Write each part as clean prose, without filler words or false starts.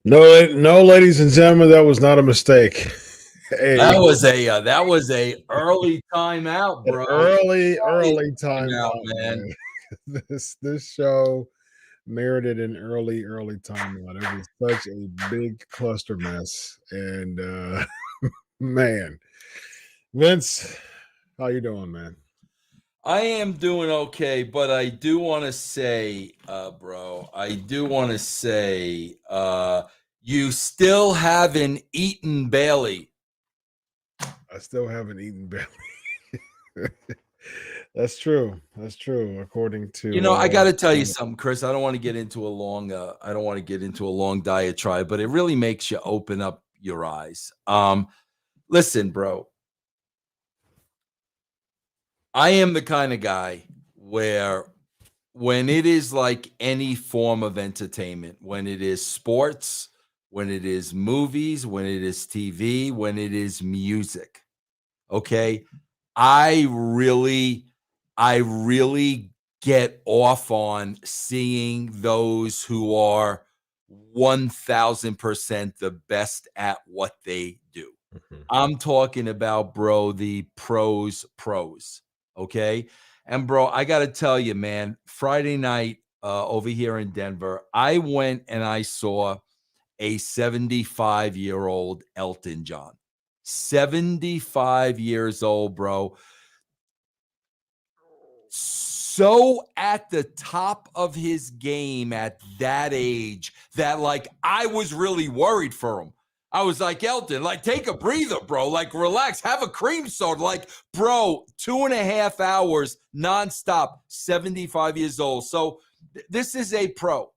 No, ladies and gentlemen, that was not a mistake. Hey, that was a early timeout, bro. Early timeout, man. This show merited an early timeout. It was such a big cluster mess, and man, Vince, how you doing, man? I am doing okay, but I do want to say, bro, you still haven't eaten Bailey. I still haven't eaten Bailey. That's true. According to I got to tell you something, Chris. I don't want to get into a long diatribe, but it really makes you open up your eyes. Listen, bro. I am the kind of guy where when it is like any form of entertainment, when it is sports, when it is movies, when it is TV, when it is music, okay, I really get off on seeing those who are 1,000% the best at what they do. Mm-hmm. I'm talking about, bro, the pros. Okay. And bro, I got to tell you, man, Friday night over here in Denver, I went and I saw a 75-year-old Elton John. 75 years old, bro. So at the top of his game at that age that, like, I was really worried for him. I was like, Elton, like, take a breather, bro. Like, relax, have a cream soda. Like, bro, 2.5 hours nonstop, 75 years old. So this is a pro.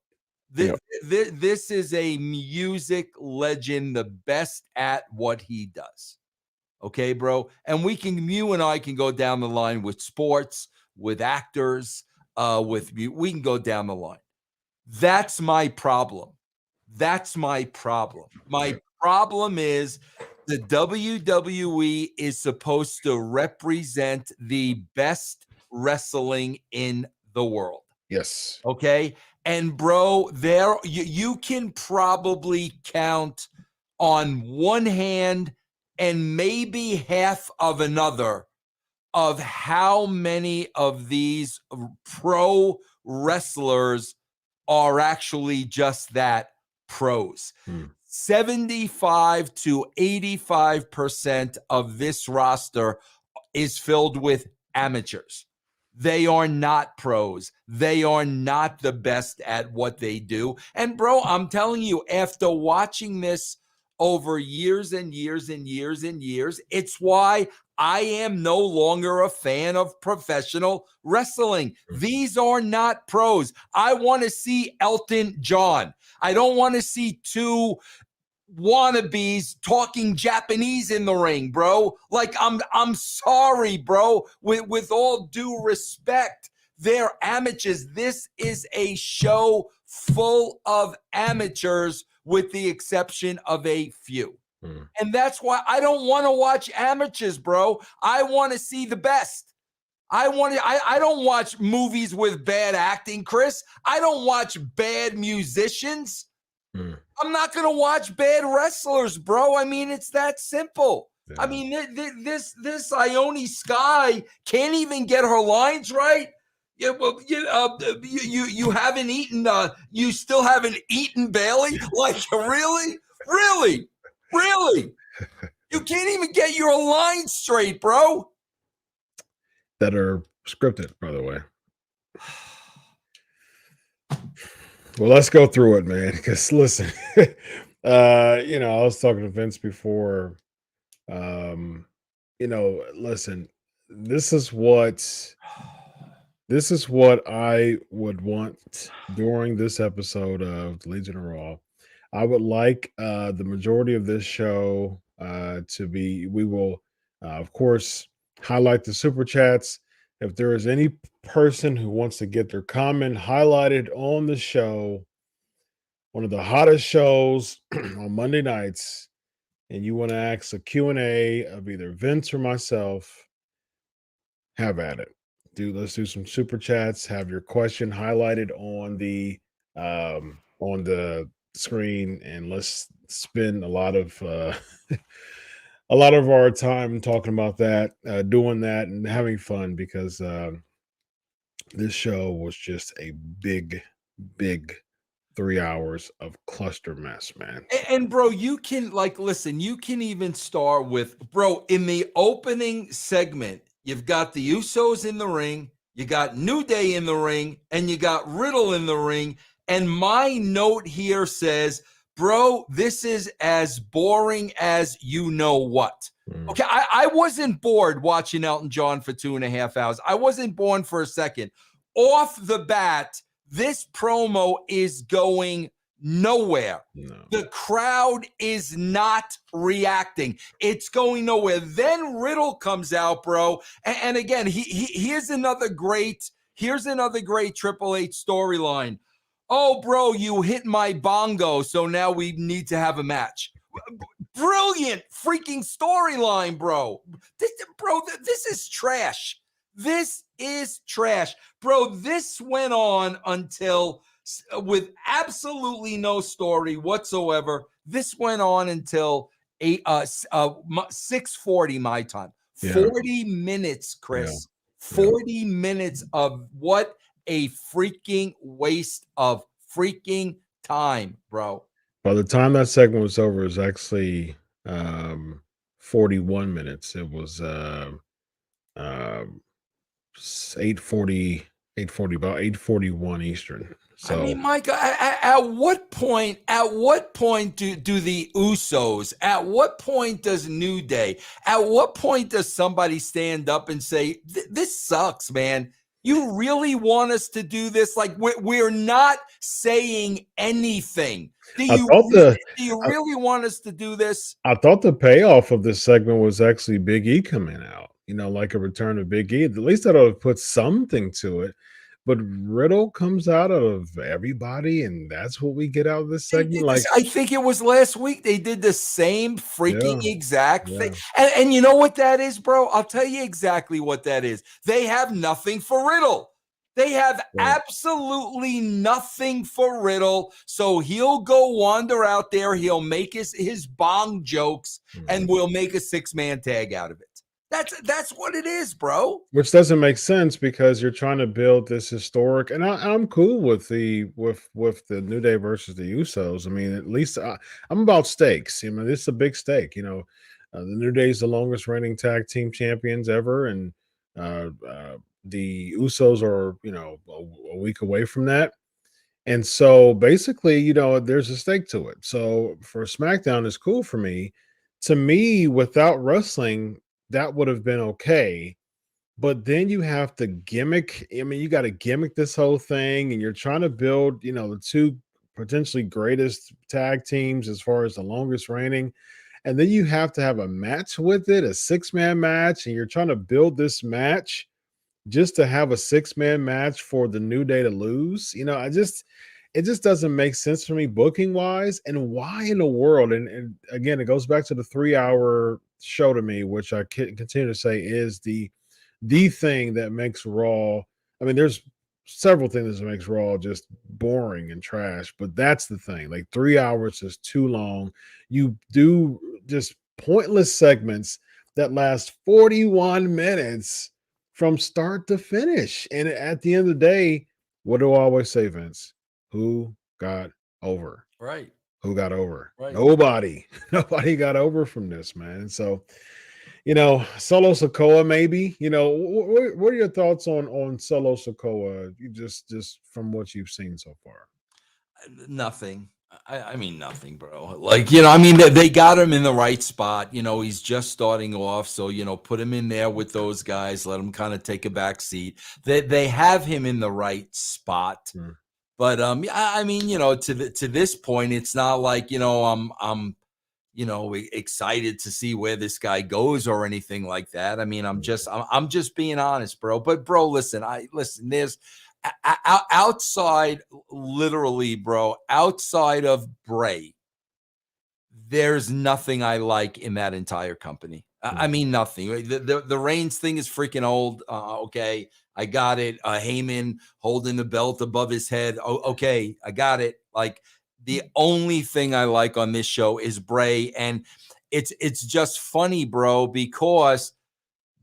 This is a music legend, the best at what he does. Okay, bro? And you and I can go down the line with sports, with actors, we can go down the line. That's my problem. My problem is the WWE is supposed to represent the best wrestling in the world. Yes. Okay. And bro, you can probably count on one hand and maybe half of another of how many of these pro wrestlers are actually just that, pros. 75 to 85% of this roster is filled with amateurs. They are not pros. They are not the best at what they do. And bro, I'm telling you, after watching this over years and years and years and years, it's why I am no longer a fan of professional wrestling. These are not pros. I want to see Elton John. I don't want to see two wannabes talking Japanese in the ring, bro. Like, I'm sorry, bro. With all due respect, they're amateurs. This is a show full of amateurs with the exception of a few. And that's why I don't want to watch amateurs, bro. I want to see the best. I don't watch movies with bad acting, Chris. I don't watch bad musicians. I'm not going to watch bad wrestlers, bro. I mean, it's that simple. Yeah. I mean, this Ione Sky can't even get her lines right. Yeah, well, you haven't eaten. You still haven't eaten Bailey. Like, really? Really? You can't even get your line straight, bro. That are scripted, by the way. Well, let's go through it, man. Because listen, I was talking to Vince before. Listen, this is what I would want during this episode of the Legion of Raw. I would like the majority of this show to be. We will, of course, highlight the super chats. If there is any person who wants to get their comment highlighted on the show, one of the hottest shows on Monday nights, and you want to ask a Q&A of either Vince or myself, have at it. Let's do some super chats. Have your question highlighted on the screen, and let's spend a lot of a lot of our time talking about that, doing that, and having fun because this show was just a big 3 hours of cluster mess, man. And bro, you can listen, you can even start with, bro, in the opening segment, you've got the Usos in the ring, you got New Day in the ring, and you got Riddle in the ring. And my note here says, bro, this is as boring as you know what. Okay, I wasn't bored watching Elton John for 2.5 hours. I wasn't bored for a second. Off the bat, this promo is going nowhere. No. The crowd is not reacting. It's going nowhere. Then Riddle comes out, bro. And again, here's another great Triple H storyline. Oh, bro, you hit my bongo, so now we need to have a match. Brilliant freaking storyline, bro. This is trash. This is trash. Bro, this went on until, with absolutely no story whatsoever, this went on until 6:40 my time. Yeah. 40 minutes, Chris. Yeah. 40 minutes of what a freaking waste of freaking time, bro. By the time that segment was over, it was actually 41 minutes. It was 8:40, about 8:41 Eastern. So I mean, Mike, at what point do the Usos, at what point does New Day, at what point does somebody stand up and say, this sucks, man? You really want us to do this? Like, we're not saying anything. Do you really want us to do this? I thought the payoff of this segment was actually Big E coming out, like a return of Big E. At least that'll put something to it. But Riddle comes out of everybody, and that's what we get out of this segment. I think it was last week they did the same freaking exact thing. And you know what that is, bro? I'll tell you exactly what that is. They have nothing for Riddle. They have absolutely nothing for Riddle. So he'll go wander out there. He'll make his bong jokes, and we'll make a 6-man tag out of it. That's what it is, bro. Which doesn't make sense because you're trying to build this historic, and I'm cool with the New Day versus the Usos. I mean, at least I'm about stakes. This is a big stake. The New Day is the longest reigning tag team champions ever, and the Usos are a week away from that. And so basically, there's a stake to it. So for SmackDown, it's cool for me. To me, without wrestling, that would have been okay. But then you have to gimmick. I mean, you got to gimmick this whole thing, and you're trying to build, the two potentially greatest tag teams as far as the longest reigning. And then you have to have a match with it, a 6-man match, and you're trying to build this match just to have a 6-man match for the New Day to lose. It just doesn't make sense for me booking wise. And why in the world? And again, it goes back to the 3-hour show to me, which I continue to say is the thing that makes Raw. I mean, there's several things that makes Raw just boring and trash, but that's the thing. Like 3 hours is too long. You do just pointless segments that last 41 minutes from start to finish. And at the end of the day, what do I always say, Vince? Who got over? Right. Who got over? Right. Nobody. Nobody got over from this, man. So, Solo Sikoa, maybe. What are your thoughts on Solo Sikoa? You just from what you've seen so far. Nothing. I mean, nothing, bro. Like, I mean, they got him in the right spot. He's just starting off. So, put him in there with those guys. Let him kind of take a back seat. They have him in the right spot. But, I mean, to this point, it's not like, I'm excited to see where this guy goes or anything like that. I mean, I'm just being honest, bro. But, bro, listen, there's outside, literally, bro, outside of Bray, there's nothing I like in that entire company. I mean, nothing. The Reigns thing is freaking old. Okay, I got it. Heyman holding the belt above his head. Okay, I got it. Like, the only thing I like on this show is Bray, and it's just funny, bro, because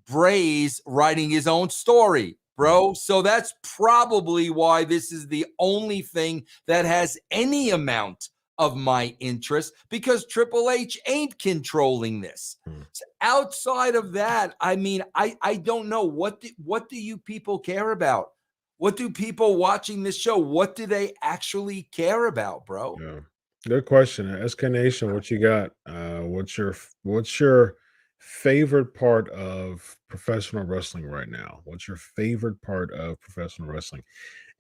Bray's writing his own story, bro. So that's probably why this is the only thing that has any amount of my interest, because Triple H ain't controlling this. So outside of that, I mean, I don't know. What do you people care about? What do people watching this show, what do they actually care about, bro? Yeah. Good question. SK Nation, what you got? What's your favorite part of professional wrestling right now? What's your favorite part of professional wrestling?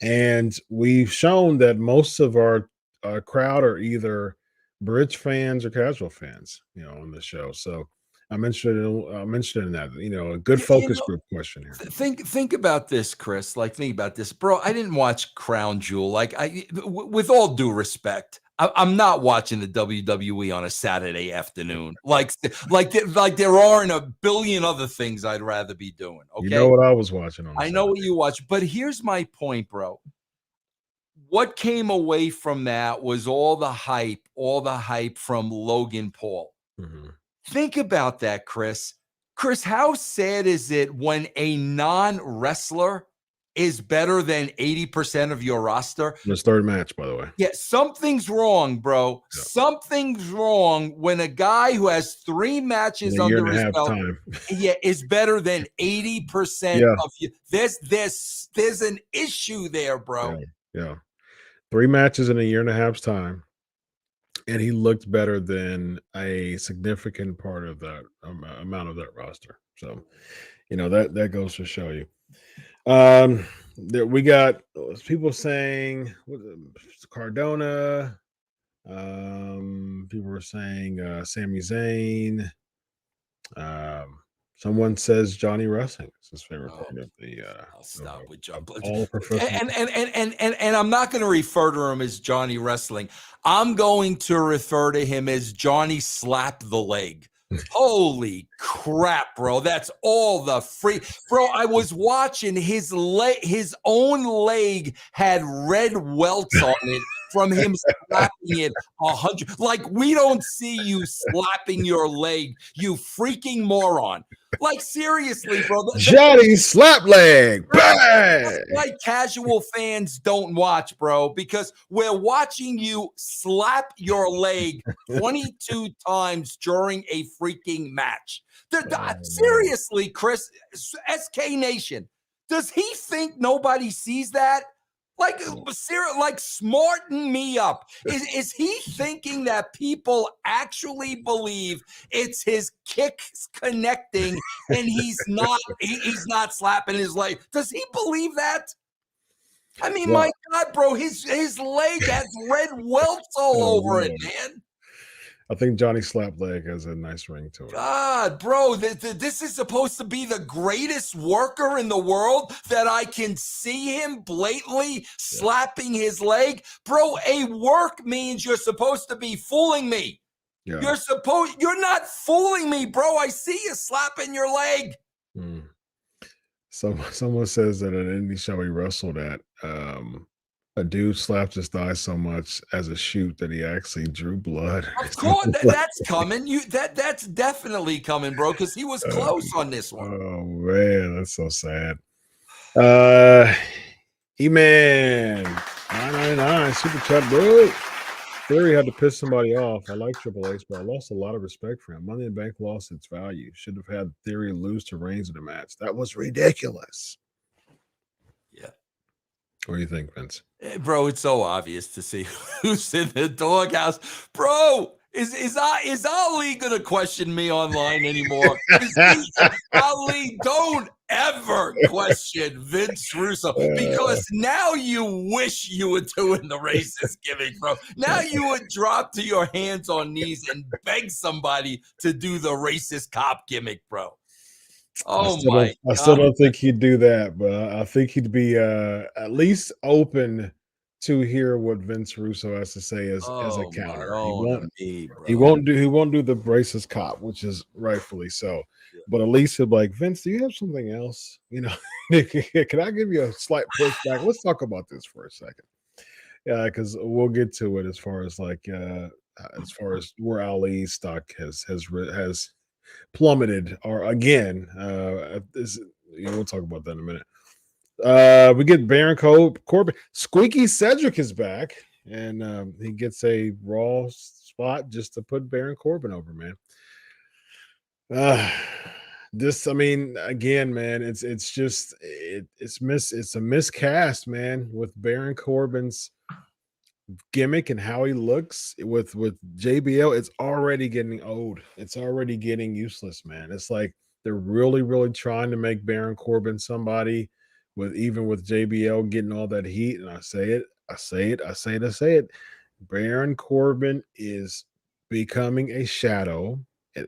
And we've shown that most of our crowd are either bridge fans or casual fans, on the show. So I'm interested in that. A good focus group question here. Think about this, Chris. Like, think about this, bro. I didn't watch Crown Jewel. Like, with all due respect, I'm not watching the WWE on a Saturday afternoon. Like there aren't a billion other things I'd rather be doing. Okay, you know what I was watching on? I know what you watch, but here's my point, bro. What came away from that was all the hype from Logan Paul. Think about that, Chris. Chris, how sad is it when a non-wrestler is better than 80% of your roster? This third match, by the way. Yeah, something's wrong, bro. Yeah. Something's wrong when a guy who has 3 matches under his belt, is better than 80% of you. There's an issue there, bro. Yeah. 3 matches in a year and a half's time. And he looked better than a significant part of that amount of that roster. So, that goes to show you. That we got people saying Cardona. People were saying Sami Zayn. Someone says Johnny Wrestling is his favorite part of the. I'll stop with John. And I'm not going to refer to him as Johnny Wrestling. I'm going to refer to him as Johnny Slap the Leg. Holy crap, bro! That's all the free, bro. I was watching his own leg had red welts on it from him slapping it 100. Like, we don't see you slapping your leg, you freaking moron. Like, seriously, bro. Johnny Slap Leg. That's why casual fans don't watch, bro, because we're watching you slap your leg 22 times during a freaking match. Seriously, Chris, SK Nation, does he think nobody sees that? Like, smarten me up. Is he thinking that people actually believe it's his kicks connecting and he's not slapping his leg? Does he believe that? I mean, my God, bro, his leg has red welts all over it, man. I think Johnny Slap Leg has a nice ring to it. God, bro, this is supposed to be the greatest worker in the world, that I can see him blatantly slapping his leg. Bro, a work means you're supposed to be fooling me. Yeah. You're not fooling me, bro. I see you slapping your leg. Someone says that at an indie show he wrestled at, a dude slapped his thigh so much as a shoot that he actually drew blood. Of course, that's coming. That's definitely coming, bro, because he was close on this one. Oh man, that's so sad. E-Man 999 super chat, bro. Theory had to piss somebody off. I like Triple H, but I lost a lot of respect for him. Money in the Bank lost its value. Should have had Theory lose to Reigns in the match. That was ridiculous. Yeah. What do you think, Vince? Bro, it's so obvious to see who's in the doghouse. Bro, is Ali gonna question me online anymore? Ali, don't ever question Vince Russo, because now you wish you were doing the racist gimmick, bro. Now you would drop to your hands on knees and beg somebody to do the racist cop gimmick, bro. Oh my God. I still don't think he'd do that, but I think he'd be at least open to hear what Vince Russo has to say as a counter. He won't do the racist cop, which is rightfully so. Yeah. But at least he'll be like, Vince, do you have something else? You know, can I give you a slight pushback? Let's talk about this for a second. Yeah, because we'll get to it as far as where Ali's stock has plummeted or again. We'll talk about that in a minute. We get Baron Corbin. Squeaky Cedric is back, and he gets a Raw spot just to put Baron Corbin over, man. Again, man, it's a miscast, man, with Baron Corbin's gimmick and how he looks with JBL. It's already getting old. It's already getting useless, man. It's like they're really trying to make Baron Corbin somebody with JBL getting all that heat. And I say it. Baron Corbin is becoming a shadow,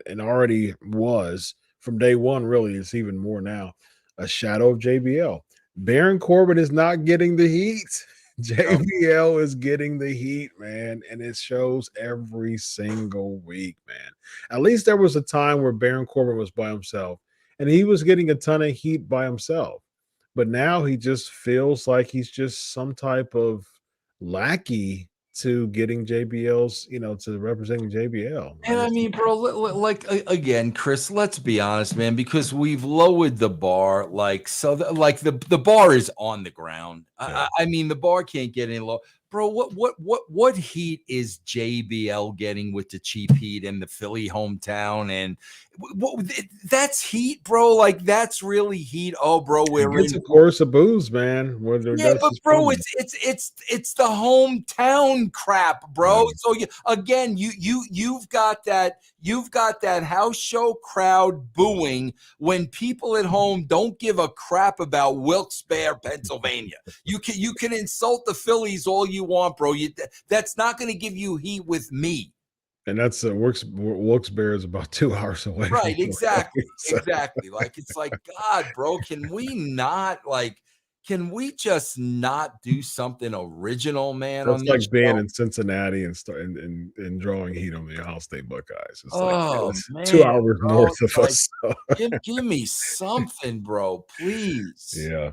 and already was from day one. Really, it's even more now, a shadow of JBL. Baron Corbin is not getting the heat. JBL is getting the heat, man, and it shows every single week, man. At least there was a time where Baron Corbin was by himself, and he was getting a ton of heat by himself. But now he just feels like he's just some type of lackey to getting JBL's, to representing JBL. And I mean, bro, like again, Chris, let's be honest, man, because we've lowered the bar. The bar is on the ground. Yeah. I mean, the bar can't get any lower. Bro, what heat is JBL getting with the cheap heat in the Philly hometown? And that's heat, bro. Like, that's really heat. Oh, bro, it's a course of booze, man. Yeah, but bro, it's the hometown crap, bro. So again, you've got that house show crowd booing when people at home don't give a crap about Wilkes-Barre, Pennsylvania. You can insult the Phillies all you want, bro. That's not going to give you heat with me. And that's Wilkes-Barre is about 2 hours away. Right, exactly. Exactly. Like, it's like, God, bro, can we just not do something original, man? That's like being in Cincinnati and drawing heat on the Ohio State Buckeyes. It's man, 2 hours north of us. So. Give me something, bro, please. Yeah.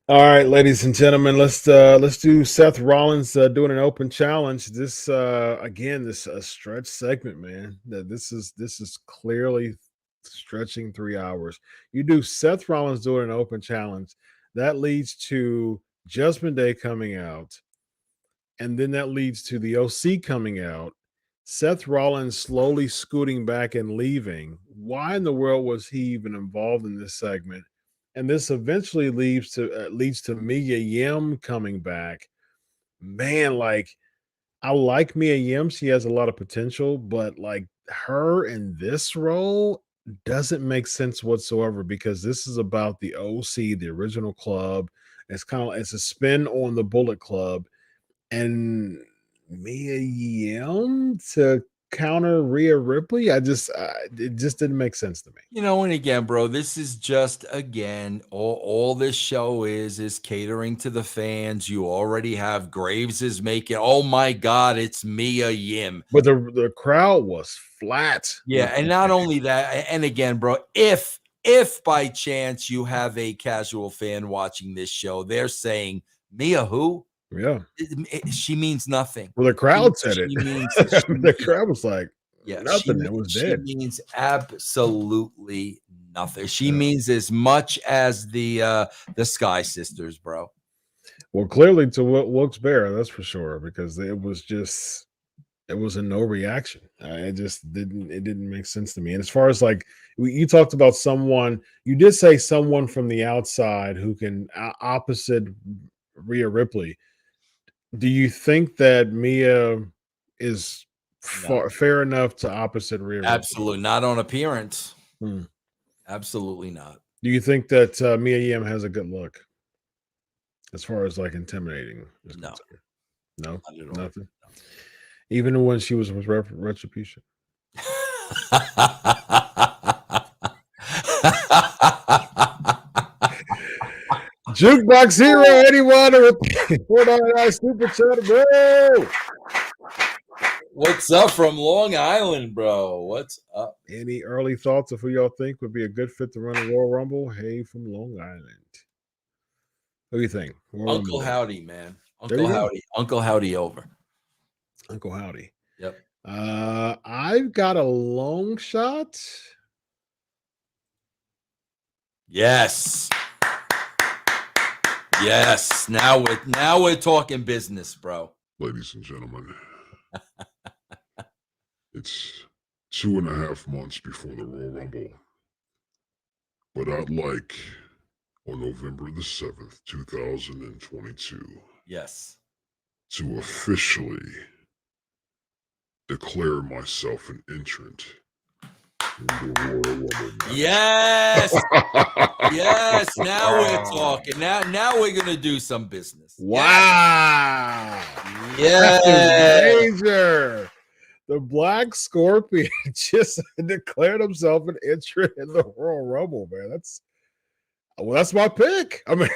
All right, ladies and gentlemen, let's do Seth Rollins doing an open challenge. This again, this stretch segment, man. This is clearly stretching 3 hours. You do Seth Rollins doing an open challenge, that leads to Judgment Day coming out, and then that leads to the OC coming out. Seth Rollins slowly scooting back and leaving. Why in the world was he even involved in this segment? And this eventually leads to Mia Yim coming back. Man, like, I like Mia Yim. She has a lot of potential, but like her in this role doesn't make sense whatsoever, because this is about the OC, the original club. It's a spin on the Bullet Club, and Mia Yim to counter Rhea Ripley. It just didn't make sense to me. And again, bro, this is just, again, all this show is catering to the fans. You already have Graves is making, oh my God, it's Mia Yim. But the crowd was flat. Yeah, and not only that, and again, bro, if by chance you have a casual fan watching this show, they're saying, Mia who? Yeah, she means nothing. Well, the crowd said it. The crowd was like, nothing. It was dead. She means absolutely nothing. She means as much as the Sky Sisters, bro. Well, clearly to Wilkes-Barre, that's for sure, because it was just It was a no reaction. It just didn't make sense to me. And as far as like you talked about someone, you did say someone from the outside who can opposite Rhea Ripley. Do you think that Mia is No, fair enough to opposite Rhea Ripley? absolutely not on appearance. Hmm. Absolutely not. Do you think that Mia Yim has a good look as far as like intimidating is No, concerned? No, not at all. nothing. Even when she was with Retribution. Jukebox Hero, anyone? $4.99 super chat, bro. What's up from Long Island, bro? What's up? Any early thoughts of who y'all think would be a good fit to run a Royal Rumble? Hey, from Long Island. Who do you think? Royal Uncle Rumble. Howdy, man. There you Uncle go. Howdy. Uncle Howdy over. Uncle Howdy. Yep. I've got a long shot. Yes. Yes. Now we're talking business, bro. Ladies and gentlemen, it's 2.5 months before the Royal Rumble, but I'd like on November the 7th, 2022, Yes. to officially declare myself an entrant in the Royal Rumble match. Yes. Yes. Now we're talking. Now we're gonna do some business. Wow. Yes. Major. The Black Scorpion just declared himself an entrant in the Royal Rumble, man. That's my pick. I mean,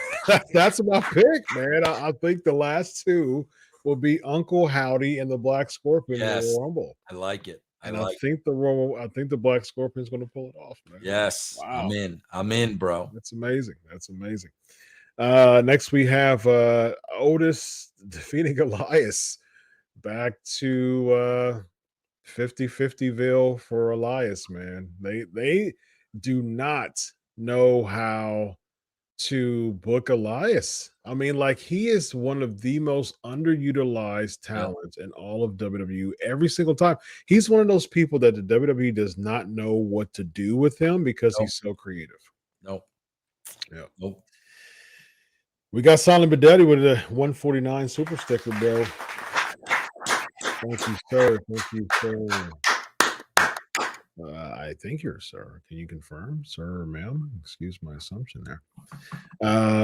that's my pick, man. I think the last two will be Uncle Howdy and the Black Scorpion in the Royal Rumble. I like it. I think the Black Scorpion is going to pull it off, man. Yes. Wow. I'm in, bro. That's amazing. That's amazing. Next we have Otis defeating Elias. Back to 50-50ville for Elias, man. They do not know how to book Elias. I mean, like, he is one of the most underutilized talents in all of WWE every single time. He's one of those people that the WWE does not know what to do with him because he's so creative. Nope. Yeah. Nope. We got Silent Bedetti with a 149 super sticker, bro. Thank you, sir. Thank you, sir. I think you're a sir. Can you confirm, sir or ma'am? Excuse my assumption there.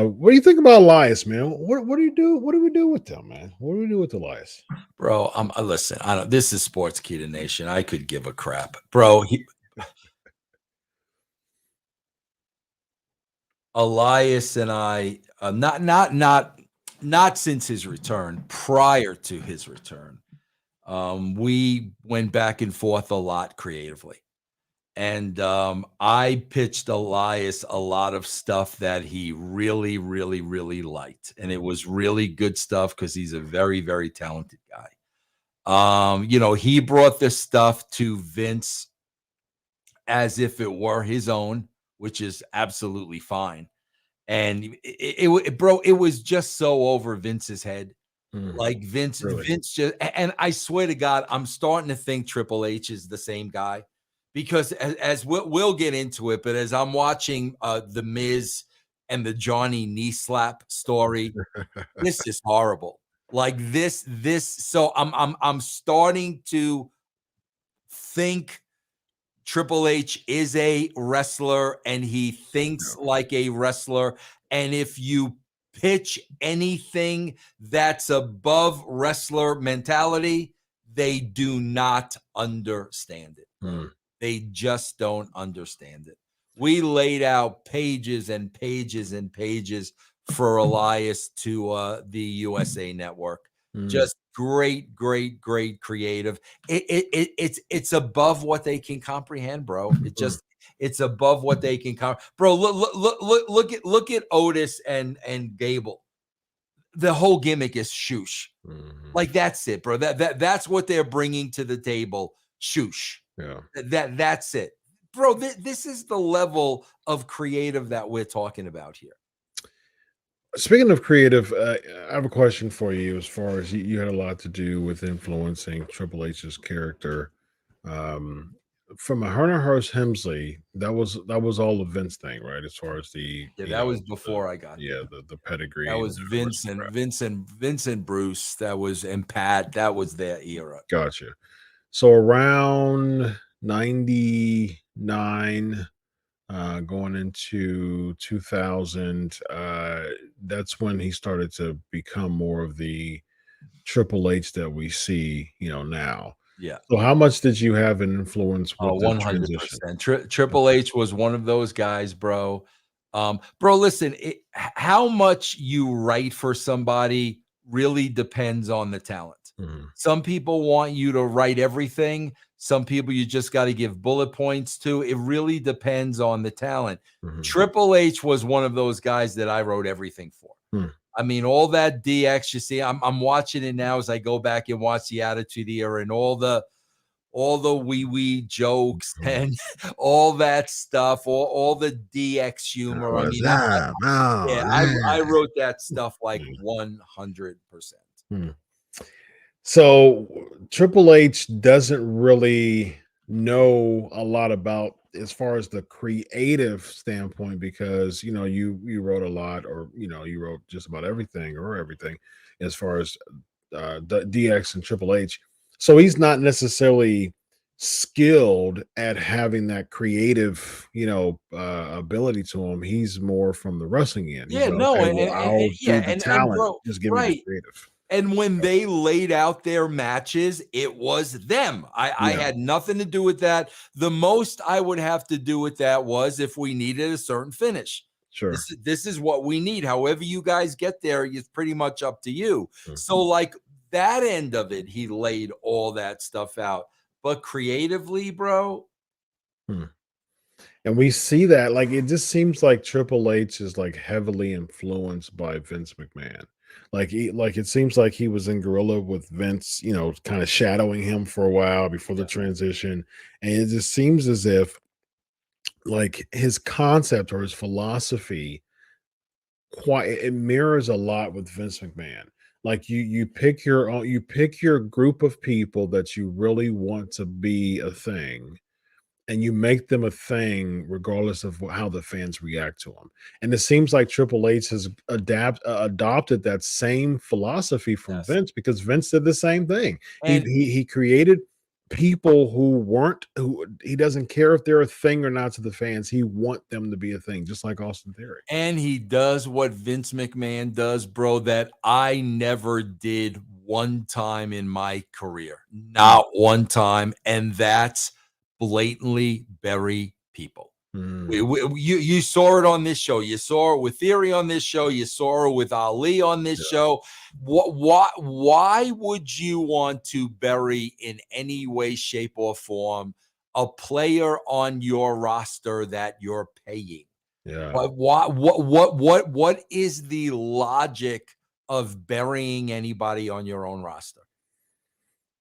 What do you think about Elias, man? What do you do? What do we do with them, man? What do we do with Elias? Bro, listen, this is Sportskeeda Nation. I could give a crap. Bro, Elias and I, not since his return, prior to his return, we went back and forth a lot creatively. And I pitched Elias a lot of stuff that he really, really, really liked. And it was really good stuff because he's a very, very talented guy. He brought this stuff to Vince as if it were his own, which is absolutely fine. And it was just so over Vince's head. Like Vince just, and I swear to God, I'm starting to think Triple H is the same guy, because as we'll get into it, but as I'm watching the Miz and the Johnny knee slap story, this is horrible. Like this. So I'm starting to think Triple H is a wrestler and he thinks like a wrestler. And if you pitch anything that's above wrestler mentality, they do not understand it. They just don't understand it. We laid out pages and pages and pages for Elias to the USA Network. Just great creative. It's above what they can comprehend, bro. It's above what they can bro. Look at Otis and Gable. The whole gimmick is shoosh. Like, that's it, bro. That's what they're bringing to the table. Shoosh. Yeah. That's it, bro. This is the level of creative that we're talking about here. Speaking of creative, I have a question for you. As far as you had a lot to do with influencing Triple H's character, um, from a Hunter Hearst Hemsley, that was all the Vince thing, right? As far as the Yeah, that was before I got yeah, there. the pedigree That and was all the rest of the crap. Vincent Bruce. That was and Pat. That was their era. Gotcha. So around 99, going into 2000, that's when he started to become more of the Triple H that we see, now. Yeah. So how much did you have an influence Oh, with the transition? 100%. Triple H was one of those guys, bro. Bro, listen, how much you write for somebody really depends on the talent. Mhm, Some people want you to write everything. Some people you just got to give bullet points to. It really depends on the talent. mhm, Triple H was one of those guys that I wrote everything for. mm. I mean, all that DX, you see, I'm watching it now as I go back and watch the Attitude Era and all the wee jokes Mhm. and all that stuff, all the DX humor. I What's mean, up? yeah, Oh, I yeah. wrote that stuff like Mm, 100%. mm. So Triple H doesn't really know a lot about as far as the creative standpoint because you wrote a lot, or you wrote just about everything or everything as far as the DX and Triple H. So he's not necessarily skilled at having that creative ability to him. He's more from the wrestling end. He's Yeah, like, no, okay, well, and I'll yeah, do the and talent, bro, just give me the right. creative. And when they laid out their matches, it was them. I Yeah, had nothing to do with that. The most I would have to do with that was if we needed a certain finish. sure. This is what we need. However you guys get there, it's pretty much up to you. Mm, So like that end of it, he laid all that stuff out. But creatively, bro, mm. And we see that, like, it just seems like Triple H is like heavily influenced by Vince McMahon. Like it seems like he was in Gorilla with Vince, kind of shadowing him for a while before the yeah, transition. And it just seems as if like his concept or his philosophy quite it mirrors a lot with Vince McMahon. Like you pick your group of people that you really want to be a thing, and you make them a thing regardless of how the fans react to them. And it seems like Triple H has adopted that same philosophy from yes. Vince, because Vince did the same thing. He And he created people who he doesn't care if they're a thing or not to the fans. He want them to be a thing, just like Austin Theory. And he does what Vince McMahon does, bro, that I never did one time in my career. Not one time. And that's blatantly bury people. Mm, You saw it on this show. You saw it with Theory on this show. You saw it with Ali on this yeah, show. Why would you want to bury in any way, shape, or form a player on your roster that you're paying? yeah. What is the logic of burying anybody on your own roster?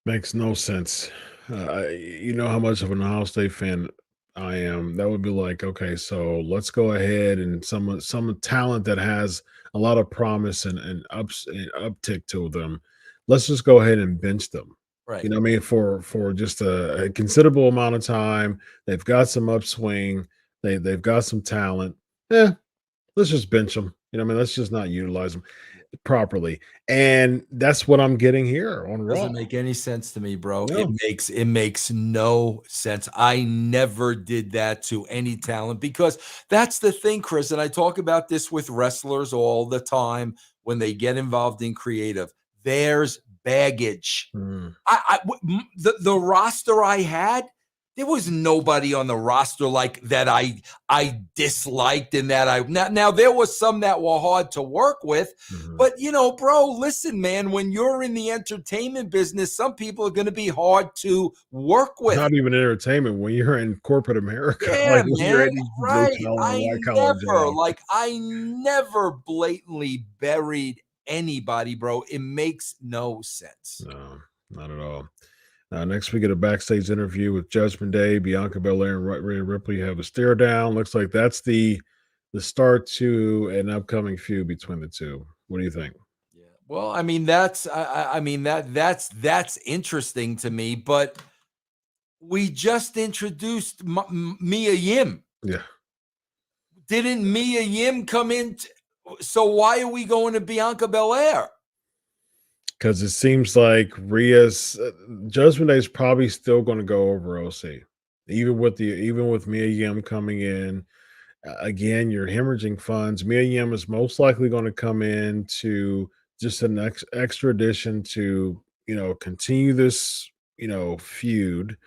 Makes no sense. You know how much of an Ohio State fan I am. That would be like, okay, so let's go ahead and some talent that has a lot of promise and uptick to them. Let's just go ahead and bench them. You Right. know what I mean? For just a considerable amount of time. They've got some upswing. They've got some talent. Yeah, let's just bench them. You know what I mean? Let's just not utilize them properly. And that's what I'm getting here on Raw. Doesn't make any sense to me, bro. It No. makes no sense. I never did that to any talent because that's the thing, Chris. And I talk about this with wrestlers all the time when they get involved in creative. There's baggage. Mm, The roster I had, there was nobody on the roster like that I disliked and that I now there was some that were hard to work with, mhm. but bro, listen, man, when you're in the entertainment business, some people are going to be hard to work with. Not even entertainment when you're in corporate America, Yeah, like when you're man, at these blue right. collar, white collar jobs. I never blatantly buried anybody, bro. It makes no sense. No, not at all. Next we get a backstage interview with Judgment Day. Bianca Belair and Rhea Ripley have a stare down. Looks like that's the the start to an upcoming feud between the two. What do you think? Yeah. Well, I mean, that's that's interesting to me, but we just introduced Mia Yim. Yeah. Didn't Mia Yim come in? So why are we going to Bianca Belair? Because it seems like Rhea's Judgment Day is probably still going to go over OC, even with Mia Yim coming in. Again, you're hemorrhaging funds. Mia Yim is most likely going to come in to just an extra addition to continue this feud.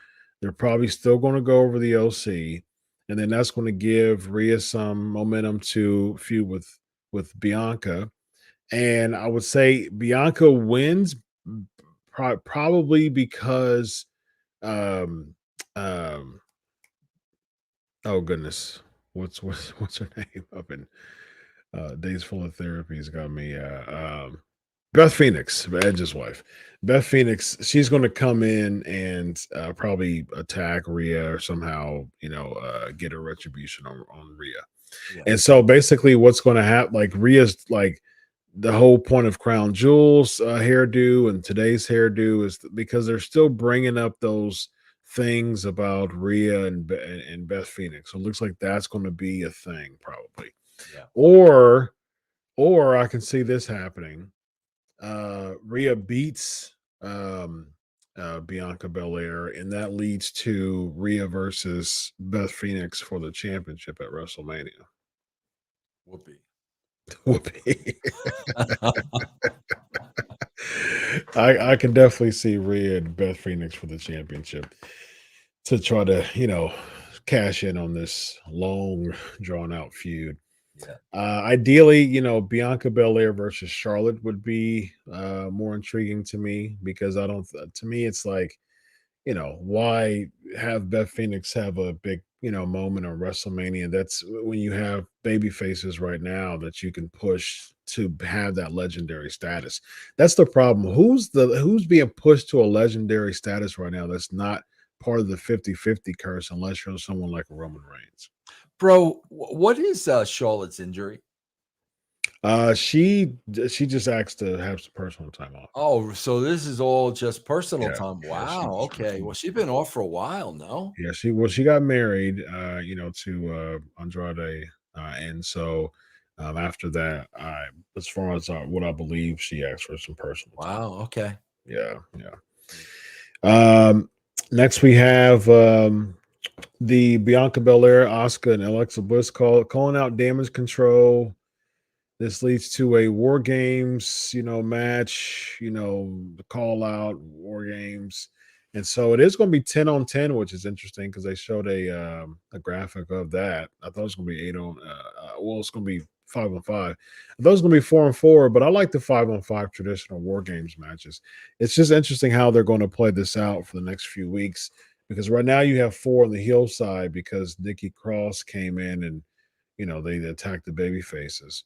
They're probably still going to go over the OC, and then that's going to give Rhea some momentum to feud with Bianca. And I would say Bianca wins probably because um um oh goodness, what's her name up in Days Full of Therapy's got me Beth Phoenix, Edge's wife. Beth Phoenix, she's going to come in and probably attack Rhea or somehow, get a retribution on Rhea. Yeah. And so basically what's going to happen, like Rhea's like the whole point of Crown Jewel's hairdo and today's hairdo is because they're still bringing up those things about Rhea and Beth Phoenix. So it looks like that's going to be a thing probably. Yeah. Or I can see this happening. Rhea beats Bianca Belair, and that leads to Rhea versus Beth Phoenix for the championship at WrestleMania. Whoopee. Whoopee. I can definitely see Rhea and Beth Phoenix for the championship to try to, cash in on this long drawn out feud. Yeah. Ideally, Bianca Belair versus Charlotte would be more intriguing to me because to me, it's like, why have Beth Phoenix have a big, moment on WrestleMania? That's when you have baby faces right now that you can push to have that legendary status. That's the problem. Who's being pushed to a legendary status right now that's not part of the 50-50 curse unless you're someone like a Roman Reigns? Bro, what is Charlotte's injury? She just asked to have some personal time off. Oh, so this is all just personal time. Wow. Okay. Well, she's been off for a while, no? Yeah, she got married, to Andrade, and so after that, as far as what I believe, she asked for some personal time. Wow. Okay. Yeah. Next we have the Bianca Belair, Asuka, and Alexa Bliss calling out Damage Control. This leads to a War Games, match, the call out War Games. And so it is going to be 10 on 10, which is interesting because they showed a graphic of that. I thought it was going to be 8 on, it's going to be 5 on 5. I thought it was going to be 4 on 4, but I like the 5 on 5 traditional War Games matches. It's just interesting how they're going to play this out for the next few weeks because right now you have 4 on the heel side because Nikki Cross came in and, they attacked the baby faces.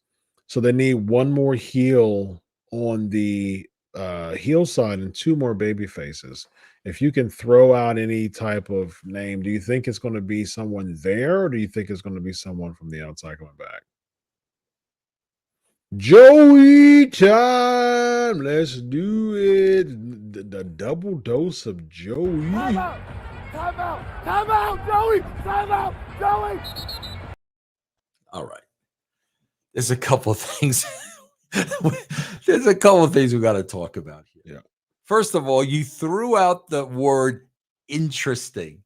So they need one more heel on the heel side and 2 more baby faces. If you can throw out any type of name, do you think it's going to be someone there or do you think it's going to be someone from the outside coming back? Joey time. Let's do it. The double dose of Joey. Time out, Joey. Time out, Joey. All right. There's a couple of things. There's a couple of things we got to talk about here. Yeah. First of all, you threw out the word interesting.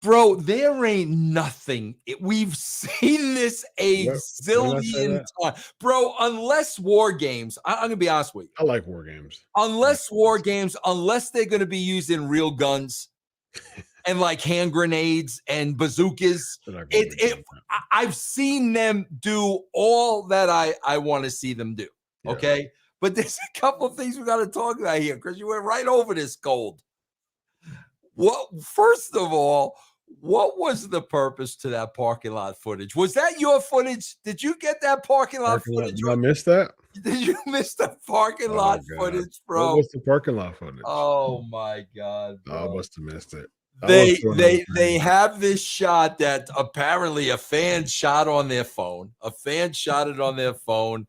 Bro, there ain't nothing. We've seen this a zillion times. Bro, unless War Games, I'm going to be honest with you. I like War Games. Unless they're going to be using real guns and like hand grenades and bazookas. I've seen them do all that I want to see them do. Okay. Yeah. But there's a couple of things we got to talk about here because you went right over this gold. Well, first of all, what was the purpose to that parking lot footage? Was that your footage? Did you get that parking lot footage? Did I miss that? Did you miss the parking lot footage, bro? What was the parking lot footage? Oh my God, bro. I must have missed it. They have this shot that apparently a fan shot on their phone. A fan shot it on their phone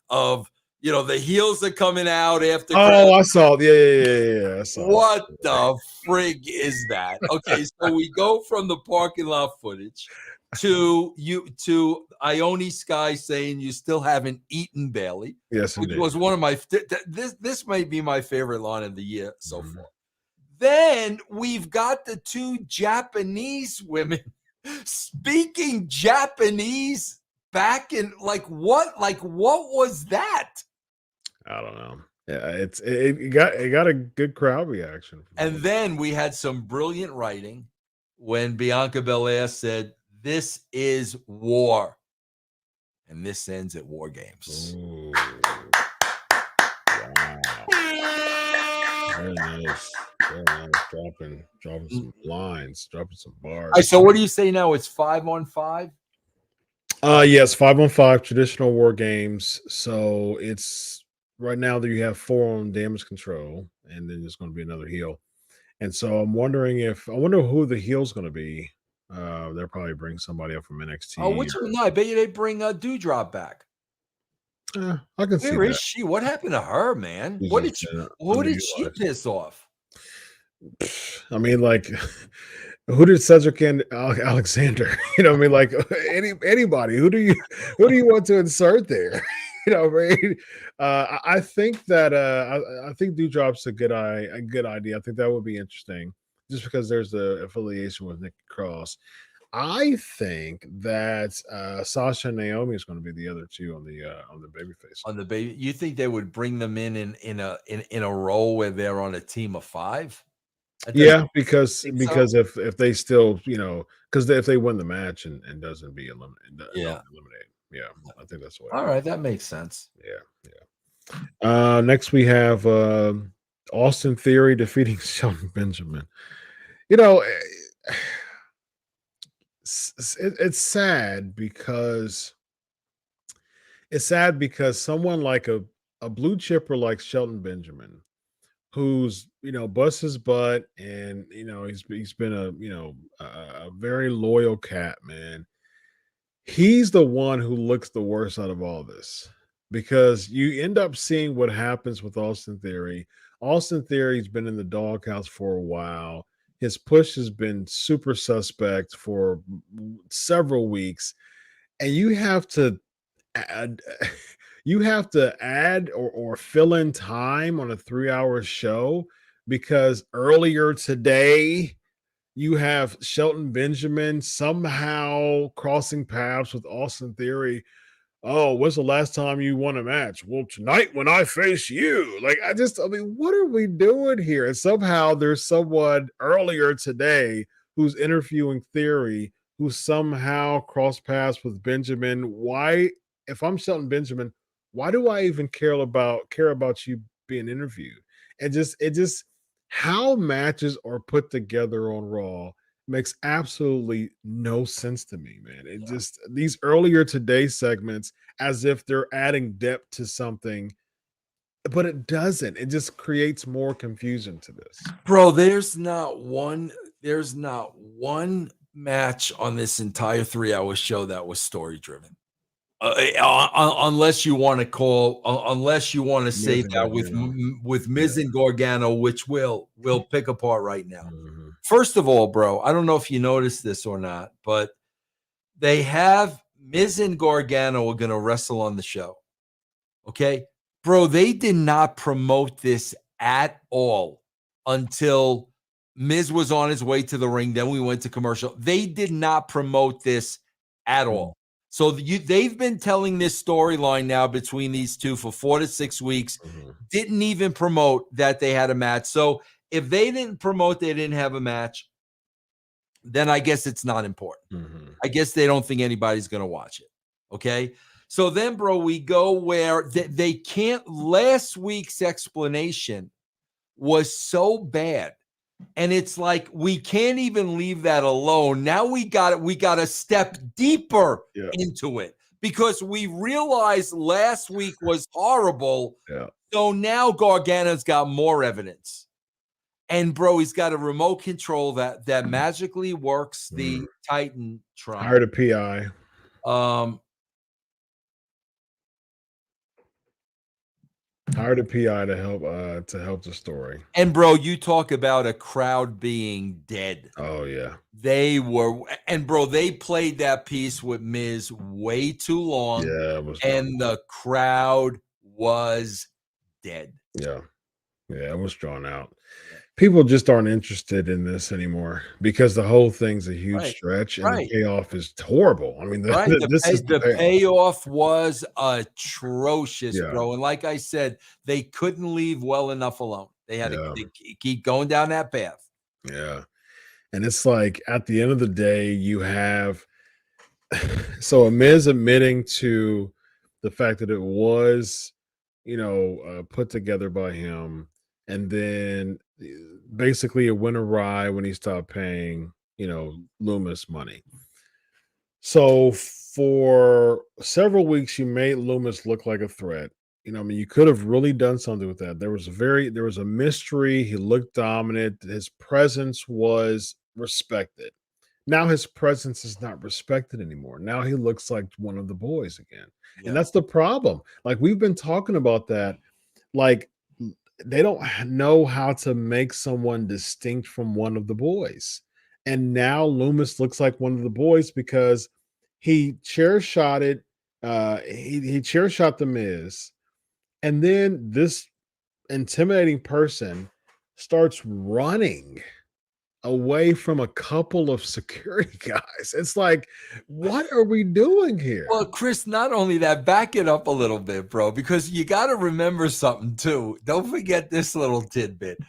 of, the heels are coming out after. Oh, I saw it. Yeah. I saw what the frig is that? Okay, so we go from the parking lot footage to Ione Sky saying you still haven't eaten, Bailey. Yes, which indeed. was one of my this might be my favorite line of the year so far. Then we've got the two Japanese women speaking Japanese back in what was that? I don't know. Yeah, it got a good crowd reaction. And then we had some brilliant writing when Bianca Belair said, "This is war." And this ends at War Games. Ooh. Wow. Very nice. Dropping some lines, dropping some bars. Right, so what do you say now? It's 5-on-5? Yes, 5-on-5 traditional War Games. So it's right now that you have 4 on Damage Control, and then there's going to be another heel. And so I wonder who the heel's going to be. They'll probably bring somebody up from NXT. Oh, no, I bet you they bring Doudrop back. I can see Where is that. she? What happened to her, man? Who did she piss off? I mean, who did Cedric and Alexander? Anybody. Who do you want to insert there? I think that I think Doudrop's a good idea. I think that would be interesting, just because there's the affiliation with Nikki Cross. I think that Sasha and Naomi is going to be the other two on the babyface. On the baby, you think they would bring them in a role where they're on a team of 5? Yeah, because if they still, because if they win the match and doesn't be eliminated, yeah, I think that's what. All right, that makes sense. Yeah. Next we have Austin Theory defeating Shelton Benjamin. It's sad because someone like a blue chipper like Shelton Benjamin, who's busts his butt, and he's been a very loyal cat, man. He's the one who looks the worst out of all this, because you end up seeing what happens with Austin Theory. Austin Theory's been in the doghouse for a while. His push has been super suspect for several weeks, and you have to add or fill in time on a 3-hour show, because earlier today you have Shelton Benjamin somehow crossing paths with Austin Theory. Oh, when's the last time you won a match? Well, tonight when I face you. What are we doing here? And somehow there's someone earlier today who's interviewing Theory who somehow crossed paths with Benjamin. Why, if I'm Shelton Benjamin, why do I even care about you being interviewed? And it just how matches are put together on Raw makes absolutely no sense to me, man. It just, these earlier today segments, as if they're adding depth to something, but it doesn't. It just creates more confusion to this. Bro, there's not one match on this entire 3-hour show that was story driven. Unless you want to say that with Miz and Gargano, which we'll pick apart right now. Mm-hmm. First of all, bro, I don't know if you noticed this or not, but they have Miz and Gargano are going to wrestle on the show. Okay, bro, they did not promote this at all until Miz was on his way to the ring. Then we went to commercial. They did not promote this at all. So they've been telling this storyline now between these two for 4 to 6 weeks. Mm-hmm. Didn't even promote that they had a match. So if they didn't promote they didn't have a match, then I guess it's not important. Mm-hmm. I guess they don't think anybody's going to watch it. Okay. So then, bro, we go where they can't. Last week's explanation was so bad. And it's like, we can't even leave that alone. Now we got to step deeper into it, because we realized last week was horrible. Yeah. So now Gargano's got more evidence. And bro, he's got a remote control that magically works the Titantron. Hired a PI. Hired a PI to help the story. And bro, you talk about a crowd being dead. Oh yeah. They were, and bro, they played that piece with Miz way too long. Yeah, the crowd was dead. Yeah, it was drawn out. People just aren't interested in this anymore because the whole thing's a huge stretch and the payoff is horrible. I mean, the payoff was atrocious, bro. And like I said, they couldn't leave well enough alone. They had to keep going down that path. Yeah. And it's like at the end of the day, you have so a Miz admitting to the fact that it was, put together by him. And then basically it went awry when he stopped paying, Loomis money. So for several weeks, you made Loomis look like a threat. You could have really done something with that. There was a mystery. He looked dominant. His presence was respected. Now his presence is not respected anymore. Now he looks like one of the boys again. Yeah. And that's the problem. Like we've been talking about that. Like they don't know how to make someone distinct from one of the boys. And now Loomis looks like one of the boys because he chair-shotted, he chair-shot the Miz. And then this intimidating person starts running away from a couple of security guys. It's like, what are we doing here? Well, Chris, not only that, back it up a little bit, bro, because you got to remember something too. Don't forget this little tidbit.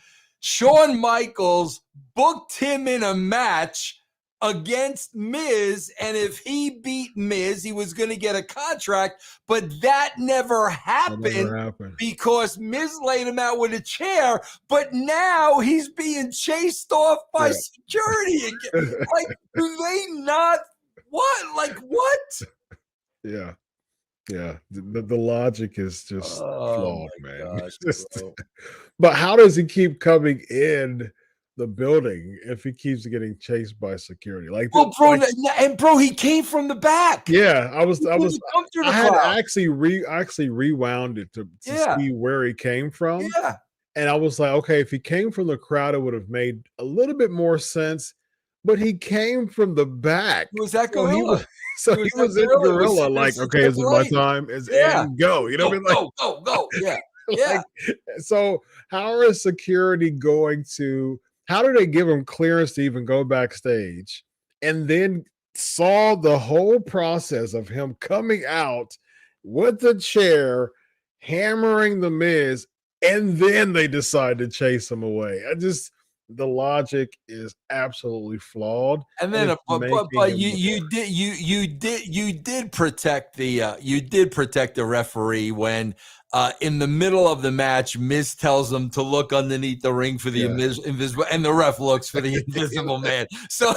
Shawn Michaels booked him in a match against Miz, and if he beat Miz, he was going to get a contract, but that never happened because Miz laid him out with a chair, but now he's being chased off by security again. Like, do they not, what? Like, what? Yeah. The logic is just flawed, man. Gosh, but how does he keep coming in the building if he keeps getting chased by security? Like, bro, he came from the back. Yeah, I had actually rewound it to see where he came from. Yeah, and I was like, okay, if he came from the crowd, it would have made a little bit more sense. But he came from the back. It was that gorilla. So he was in gorilla. Like, okay, is it my time? And go. You know what I mean? Like, go. Yeah. Yeah. So how is security going to? How do they give him clearance to even go backstage? And then saw the whole process of him coming out with the chair, hammering the Miz, and then they decide to chase him away. The logic is absolutely flawed. And then, but you did protect the referee when in the middle of the match, Miz tells him to look underneath the ring for the invisible, and the ref looks for the invisible man. So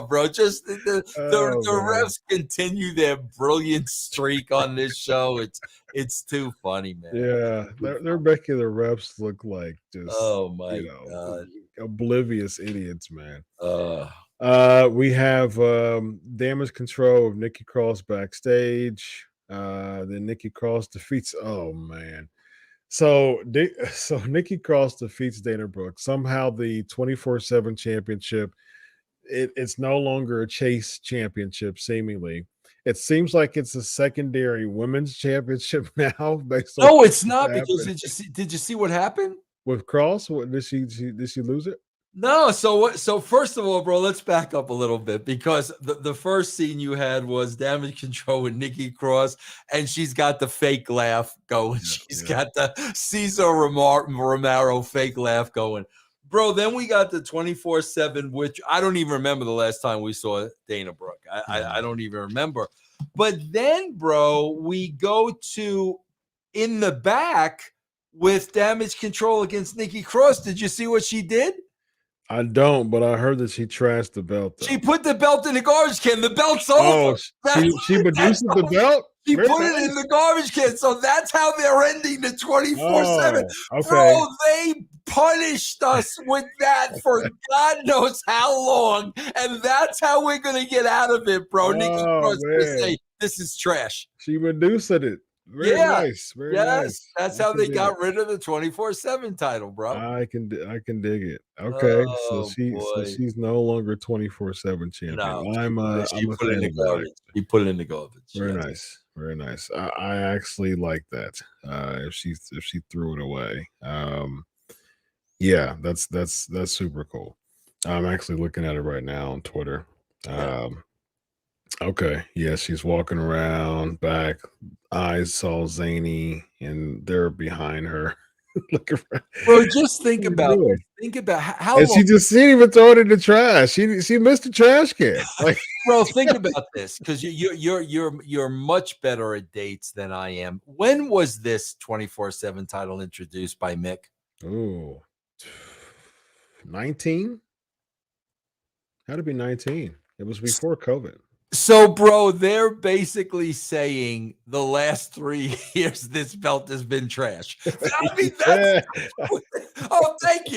bro, just the refs continue their brilliant streak on this show. It's too funny, man. Yeah, they're making the refs look like just God, oblivious idiots, man. We have damage control of Nikki Cross backstage. Then Nikki Cross defeats. Oh man! So Nikki Cross defeats Dana Brooke. Somehow the 24/7 championship. It's no longer a chase championship. Seemingly, it seems like it's a secondary women's championship now. No, it's not because did you see what happened with Cross? What did she lose it? No, so first of all, bro, let's back up a little bit because the first scene you had was damage control with Nikki Cross, and she's got the fake laugh going. She's got the Cesar Romero fake laugh going. Bro, then we got the 24/7, which I don't even remember the last time we saw Dana Brooke. I don't even remember. But then, bro, we go to in the back with damage control against Nikki Cross. Did you see what she did? I don't, but I heard that she trashed the belt. She put the belt in the garbage can. The belt's over. She produced the belt? She put it in the garbage can. So that's how they're ending the 24/7. Okay. Bro, they punished us with that for God knows how long, and that's how we're gonna get out of it, bro. Nikki Cross gonna say this is trash. She reducing it. Very nice. Very nice. That's how they got rid of the 24/7 title, bro. I can dig it. Okay, Oh, so she's no longer 24/7 champion. No, I'm a she put it in the garbage. He put it in the garbage. Very nice. Very nice. I actually like that. If she threw it away. Yeah, that's super cool. I'm actually looking at it right now on Twitter. Okay, yeah, she's walking around back, eyes all zany, and they're behind her. Looking around. Bro, just think about how and she didn't even throw it in the trash. She missed the trash can. Like, bro, think about this, because you're much better at dates than I am. When was this 24/7 title introduced by Mick? Oh, 19? Had to be 19. It was before COVID. So, bro, they're basically saying the last 3 years this belt has been trash. I mean, oh, thank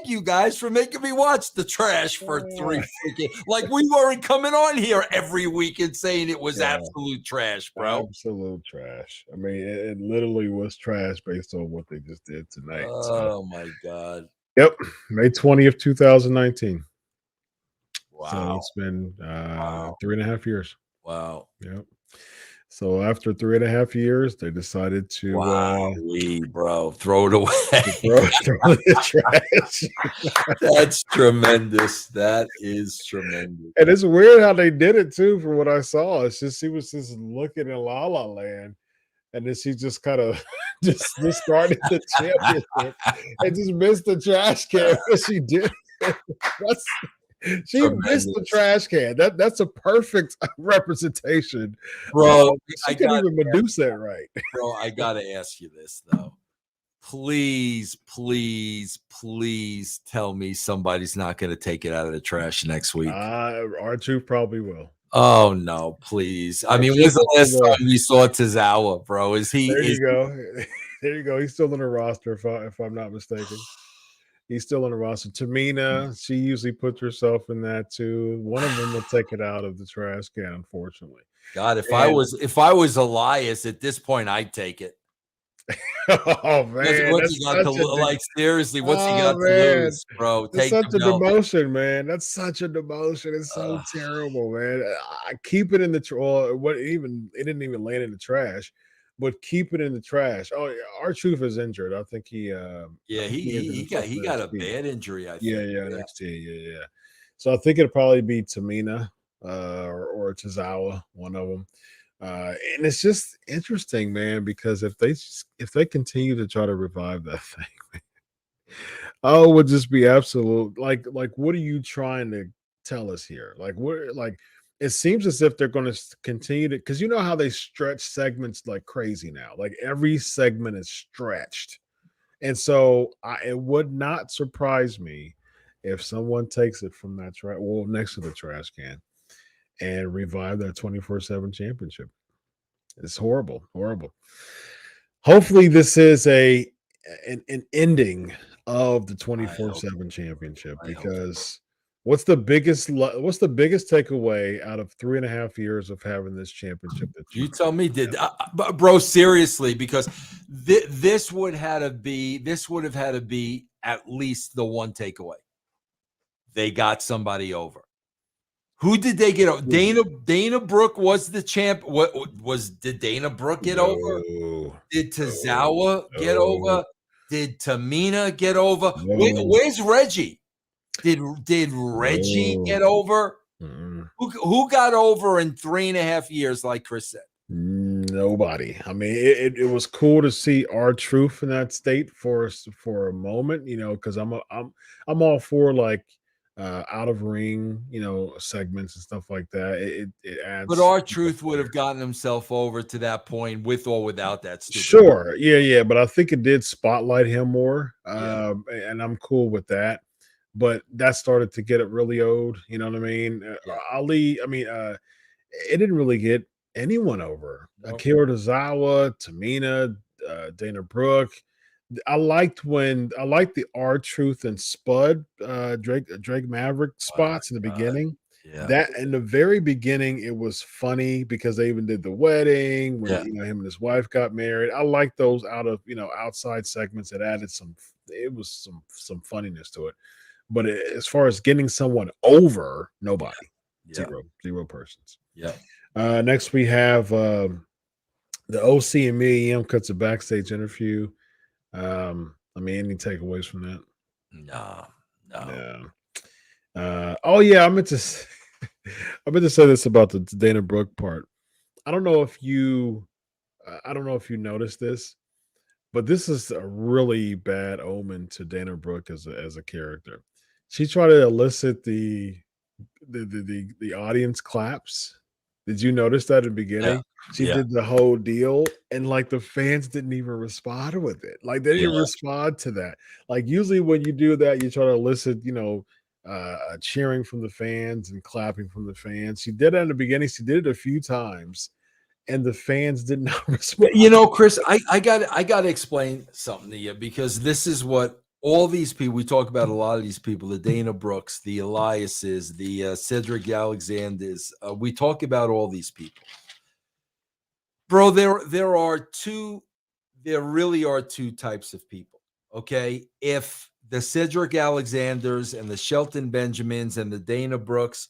you guys for making me watch the trash for 3 freaking. Like, we weren't coming on here every week and saying it was absolute trash, bro. Absolute trash. I mean, it literally was trash based on what they just did tonight. Oh my God. Yep, May 20th, 2019. Wow. So it's been 3.5 years. Wow. Yep. So after 3.5 years, they decided to bro, throw it away. throw the trash. That's tremendous. That is tremendous. And it's weird how they did it too, from what I saw. It's just she was just looking in La La Land, and then she just kind of just discarded the championship and just missed the trash can. She did. She missed the trash can. That's a perfect representation, bro. She couldn't even Medusa that right, bro. I gotta ask you this though. Please tell me somebody's not going to take it out of the trash next week. R2 probably will. Oh no, please. I mean, when's the last time you saw Tozawa, bro? Is he? There you go. There you go. He's still on the roster, if I'm not mistaken. He's still on the roster. Tamina, she usually puts herself in that too. One of them will take it out of the trash can, unfortunately. God, if I was Elias at this point, I'd take it. Oh man, what's he got to like? Seriously, what's he got to lose, bro? That's such a demotion, man. That's such a demotion. It's so terrible, man. I keep it in the it didn't even land in the trash. But keep it in the trash. Oh, R-Truth is injured. I think he got a bad injury. I think. Yeah, NXT. Yeah. So I think it'll probably be Tamina or Tozawa, one of them. And it's just interesting, man, because if they continue to try to revive that thing, man, it would just be absolute. Like what are you trying to tell us here? It seems as if they're going to continue to, because you know how they stretch segments like crazy now. Like every segment is stretched. And so it would not surprise me if someone takes it from that next to the trash can and revive that 24/7 championship. It's horrible. Hopefully this is an ending of the 24/7 championship, because what's the biggest takeaway out of 3.5 years of having this championship? You tell me, bro, seriously, because this would have had to be at least the one takeaway. They got somebody over. Who did they get over? Dana Brooke was the champ. Did Dana Brooke get over? Did Tozawa get over? Did Tamina get over? Where's Reggie? Did Reggie get over? Who got over in 3.5 years, like Chris said? Nobody. I mean, it was cool to see R-Truth in that state for a moment, because I'm all for out of ring, segments and stuff like that. It adds. But R-Truth would have gotten himself over to that point with or without that. Sure, yeah, but I think it did spotlight him more, and I'm cool with that. But that started to get it really old. You know what I mean? Ali. I mean, it didn't really get anyone over. Akira Tozawa, Tamina, Dana Brooke. I liked the R-Truth and Spud Drake Maverick spots in the beginning. Yeah. That in the very beginning, it was funny because they even did the wedding when him and his wife got married. I like those outside segments that added some funniness to it. But as far as getting someone over, nobody. Zero persons. Yeah. Next we have the OC and Mia Yim cuts a backstage interview. Any takeaways from that? No. I meant to say this about the Dana Brooke part. I don't know if you noticed this, but this is a really bad omen to Dana Brooke as a character. She tried to elicit the audience claps. Did you notice that in the beginning? She did the whole deal, and like the fans didn't even respond with it. Like they didn't respond to that. Like usually when you do that, you try to elicit, cheering from the fans and clapping from the fans. She did that in the beginning. She did it a few times, and the fans did not respond. Chris, I got to explain something to you, because this is what all these people, we talk about a lot of these people, the Dana Brooks, the Eliases, the Cedric Alexanders. We talk about all these people. Bro, there really are two types of people. Okay. If the Cedric Alexanders and the Shelton Benjamins and the Dana Brooks,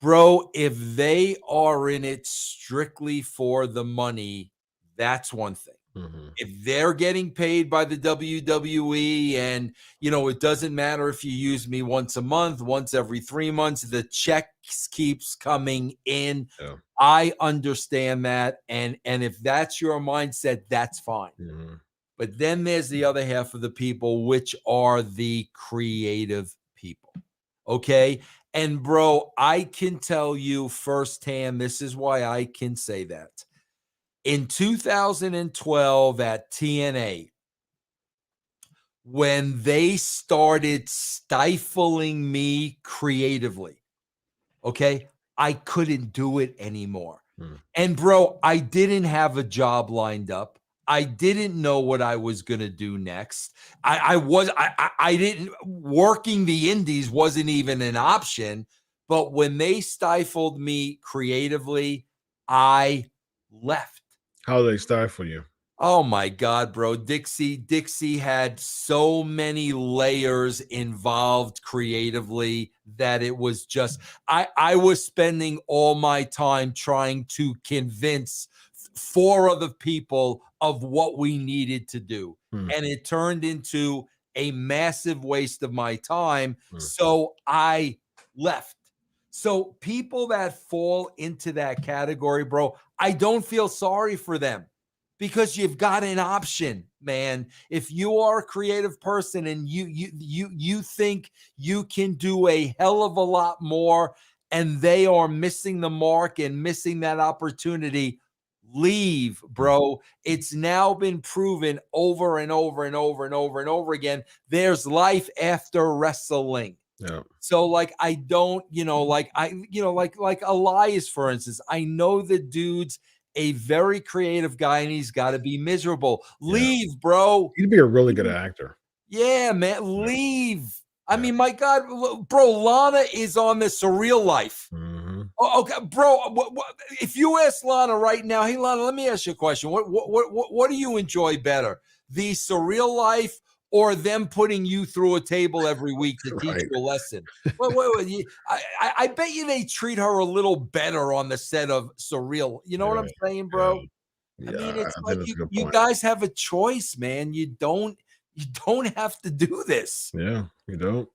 bro, if they are in it strictly for the money, that's one thing. Mm-hmm. If they're getting paid by the WWE and, it doesn't matter if you use me once a month, once every 3 months, the checks keeps coming in. Yeah. I understand that. And if that's your mindset, that's fine. Mm-hmm. But then there's the other half of the people, which are the creative people. Okay. And bro, I can tell you firsthand, this is why I can say that. In 2012 at TNA, when they started stifling me creatively, okay, I couldn't do it anymore. And bro, I didn't have a job lined up. I didn't know what I was going to do next. I didn't, working the indies wasn't even an option. But when they stifled me creatively, I left. How they stifle you? Oh my God, bro. Dixie had so many layers involved creatively that it was just, I was spending all my time trying to convince 4 other people of what we needed to do. And it turned into a massive waste of my time. So I left. So people that fall into that category, bro, I don't feel sorry for them, because you've got an option, man. If you are a creative person and you think you can do a hell of a lot more and they are missing the mark and missing that opportunity, leave, bro. It's now been proven over and over and over and over and over again. There's life after wrestling. Yeah. So like, I don't, like Elias, for instance, I know the dude's a very creative guy and he's got to be miserable. Leave, bro. He'd be a really good actor. Yeah, man. Leave. I mean, my God, bro, Lana is on the Surreal Life. Oh, okay, bro. If you ask Lana right now, hey, Lana, let me ask you a question. What do you enjoy better, the Surreal Life or them putting you through a table every week to teach you a lesson? I bet you they treat her a little better on the set of Surreal. You know what I'm saying, bro? Yeah. I mean, it's like you guys have a choice, man. You don't have to do this. Yeah, you don't.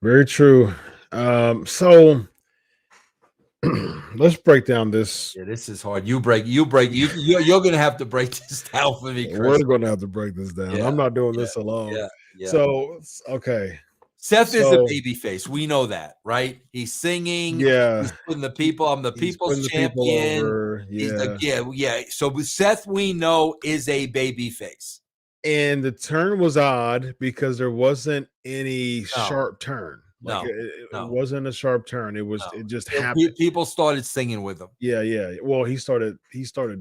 Very true. So let's break down this. Yeah, this is hard. You're gonna have to break this down for me, Chris. We're gonna have to break this down. Yeah, I'm not doing this alone. Yeah. So okay. Seth is a baby face. We know that, right? He's singing. Yeah. He's putting the people. I'm the people's champion. Yeah. So Seth, we know, is a baby face. And the turn was odd because there wasn't any sharp turn. Like No, it no, wasn't a sharp turn. It was no. it just happened. People started singing with him. Yeah, yeah. Well, he started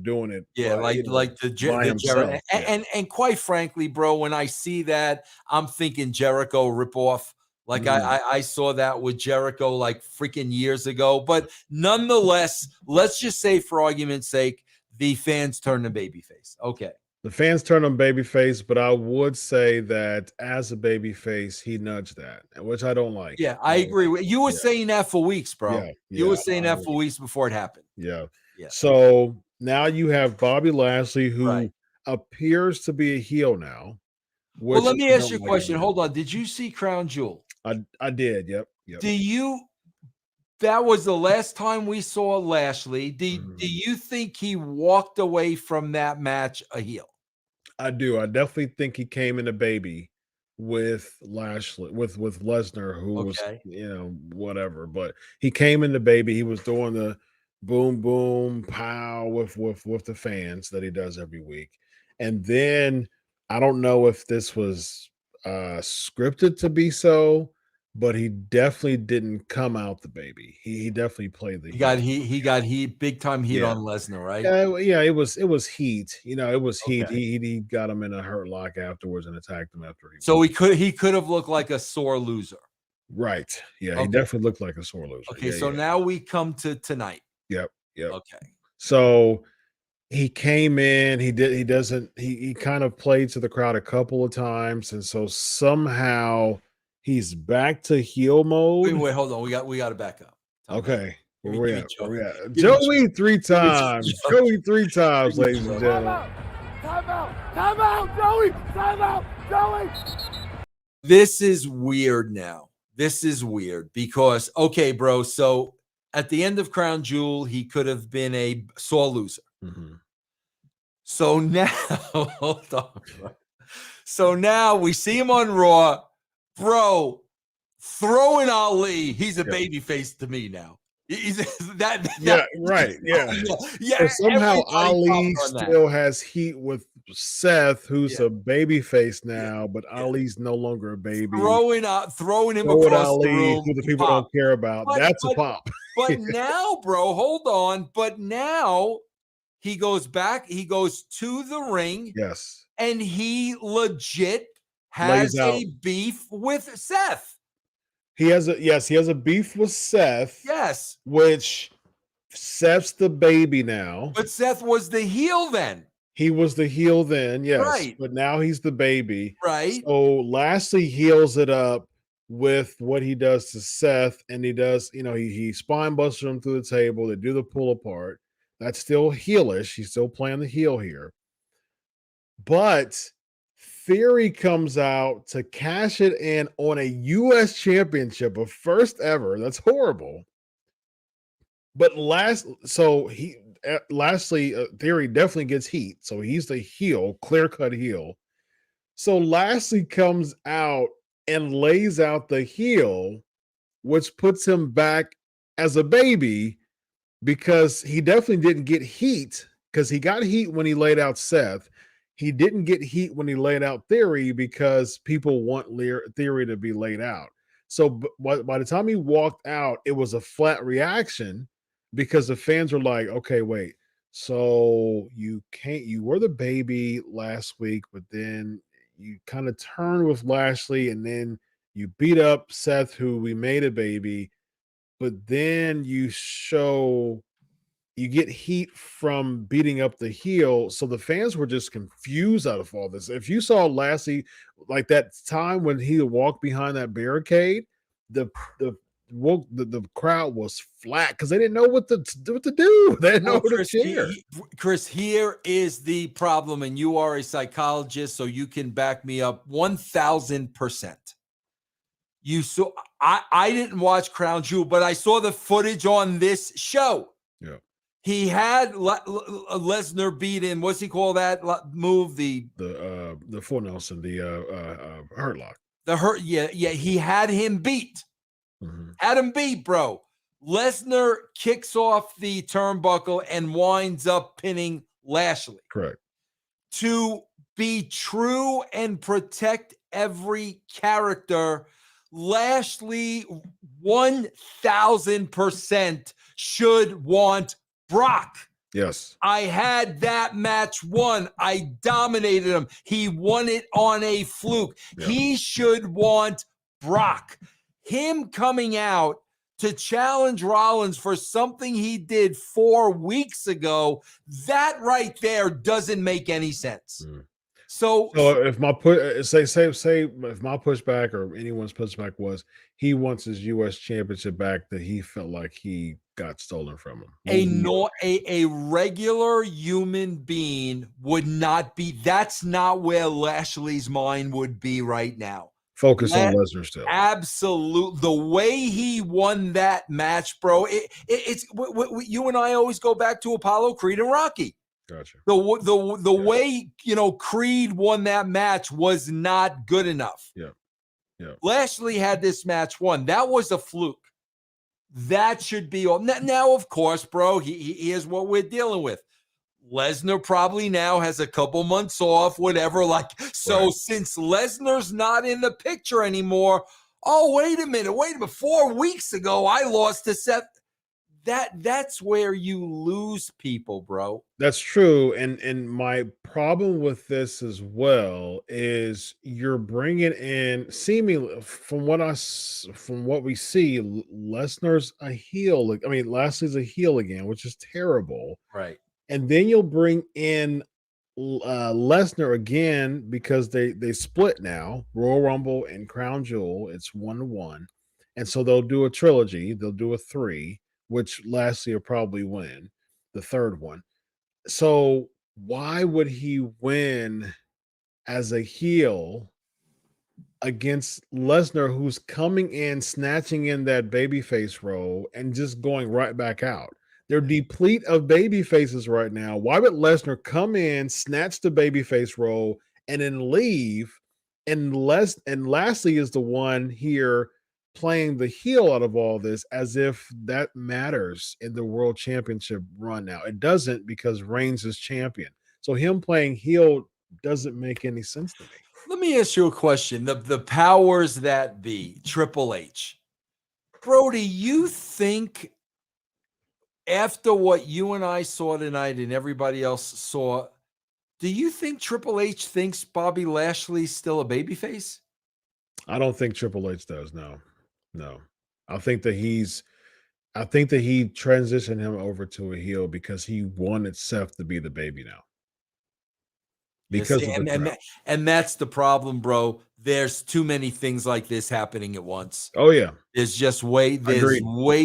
doing it, Yeah, by, the himself. Jericho, Yeah. and quite frankly, bro, when I see that, I'm thinking Jericho ripoff. Like Mhm. I saw that with Jericho like freaking years ago. But nonetheless, let's just say, for argument's sake, the fans turned the babyface. Okay. The fans turned him babyface, but I would say that as a babyface, he nudged that, which I don't like. Yeah, I agree with you. Were Yeah, saying that for weeks, bro. yeah, You yeah. were saying that for weeks before it happened. Yeah. Yeah. So now you have Bobby Lashley, who Right. appears to be a heel now. Well, Which let me I ask don't you a like question. at all. Hold on. Did you see Crown Jewel? I did. Yep. Yep. That was the last time we saw Lashley. Do Mhm. you think he walked away from that match a heel? I do. I definitely think he came in a baby with Lashley, with Lesnar, who was, Okay. whatever. But he came in the baby. He was doing the boom, boom, pow with the fans that he does every week. And then I don't know if this was scripted to be so, but he definitely didn't come out the baby. He definitely played the heel. He got heat, big time heat Yeah. on Lesnar, right? Yeah, it was heat. It was heat. Okay. He got him in a hurt lock afterwards and attacked him after he. So he could have looked like a sore loser. Right. Yeah, he Okay. definitely looked like a sore loser. Okay, Yeah, so yeah. now we come to tonight. Yep. Okay. So he came in. He kind of played to the crowd a couple of times, and so somehow he's back to heel mode. Wait, hold on. We got to back up. Okay. Give Where me we at? Joe. Where we at? Give me Joey three times. Joe. Joey three times, Give me ladies and Joe. gentlemen. Time out, Joey! Time out, Joey! This is weird now. This is weird because, okay, bro, so at the end of Crown Jewel, he could have been a sore loser. Mhm. So now, hold on, bro. So now we see him on Raw, bro, throwing Ali. He's a babyface to me now. He's that. Yeah, right. Yeah. yeah. But somehow everybody Ali popped on that. still has heat with Seth, who's Yeah. a baby face now, but Ali's no longer a baby. throwing him Throw it across Ali, the room. who the he people popped. don't care about. That's a pop. But now, bro, hold on. But now he goes back. He goes to the ring. Yes. And he legit has Lays out. a beef with Seth. He has a beef with Seth. Yes. Which Seth's the baby now. But Seth was the heel then. He was the heel then, yes. Right. But now he's the baby. Right. So Lashley heals it up with what he does to Seth, and he does, he spine busts him through the table. They do the pull apart. That's still heelish. He's still playing the heel here. But Theory comes out to cash it in on a U.S. championship, a first ever. That's horrible. But Lashley, Theory definitely gets heat. So he's the heel, clear-cut heel. So Lashley comes out and lays out the heel, which puts him back as a baby because he definitely didn't get heat because he got heat when he laid out Seth. He didn't get heat when he laid out Theory because people want Theory to be laid out. So by the time he walked out, it was a flat reaction because the fans were like, okay, wait. So you were the baby last week, but then you kind of turned with Lashley and then you beat up Seth, who we made a baby, but then you get heat from beating up the heel. So the fans were just confused out of all this. If you saw Lashley, like that time when he walked behind that barricade, the crowd was flat because they didn't know what to do. They didn't know who to cheer. Chris, here is the problem, and you are a psychologist, so you can back me up 1,000%. You saw, I didn't watch Crown Jewel, but I saw the footage on this show. Yeah. He had Lesnar beat him. What's he call that move? The full Nelson, the hurt lock. Yeah. He had him beat. Mm-hmm. Had him beat, bro. Lesnar kicks off the turnbuckle and winds up pinning Lashley. Correct. To be true and protect every character, Lashley 1000% should want Brock. Yes. I had that match won. I dominated him. He won it on a fluke. Yeah. He should want Brock. Him coming out to challenge Rollins for something he did 4 weeks ago, that right there doesn't make any sense. So if my say if my pushback or anyone's pushback was he wants his U.S. championship back, that he felt like he got stolen from him. A regular human being would not be. That's not where Lashley's mind would be right now. Focus on Lesnar still. Absolute. The way he won that match, bro. It's you and I always go back to Apollo, Creed, and Rocky. Gotcha. The way Creed won that match was not good enough. Yeah. Lashley had this match won. That was a fluke. That should be all. Now, of course, bro, here's what we're dealing with. Lesnar probably now has a couple months off, whatever. So right. Since Lesnar's not in the picture anymore, wait a minute. 4 weeks ago, I lost to Seth. That's where you lose people, bro. That's true. And my problem with this as well is you're bringing in seemingly from what we see, Lesnar's a heel. I mean, Lashley's a heel again, which is terrible. Right. And then you'll bring in Lesnar again because they split now, Royal Rumble and Crown Jewel. It's 1-1. And so they'll do a trilogy. They'll do a 3. Which Lashley will probably win, the third one. So why would he win as a heel against Lesnar, who's coming in, snatching in that babyface role and just going right back out? They're deplete of baby faces right now. Why would Lesnar come in, snatch the babyface role, and then leave? And Lashley is the one here playing the heel out of all this as if that matters in the world championship run now. It doesn't, because Reigns is champion. So him playing heel doesn't make any sense to me. Let me ask you a question. The powers that be, Triple H. Bro, do you think after what you and I saw tonight and everybody else saw, do you think Triple H thinks Bobby Lashley's still a babyface? I don't think Triple H does, no. I think that he transitioned him over to a heel because he wanted Seth to be the baby now. Because and that's the problem, bro. There's too many things like this happening at once. Oh yeah. There's way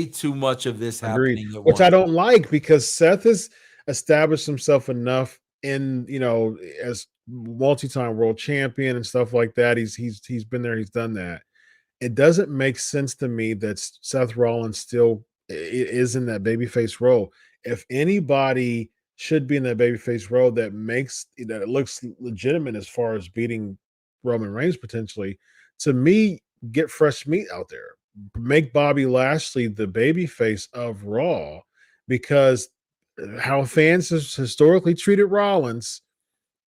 too much of this happening at once. Which I don't like, because Seth has established himself enough in, as multi-time world champion and stuff like that. He's been there, he's done that. It doesn't make sense to me that Seth Rollins still is in that babyface role. If anybody should be in that babyface role that it looks legitimate as far as beating Roman Reigns potentially, to me, get fresh meat out there. Make Bobby Lashley the babyface of Raw, because how fans have historically treated Rollins,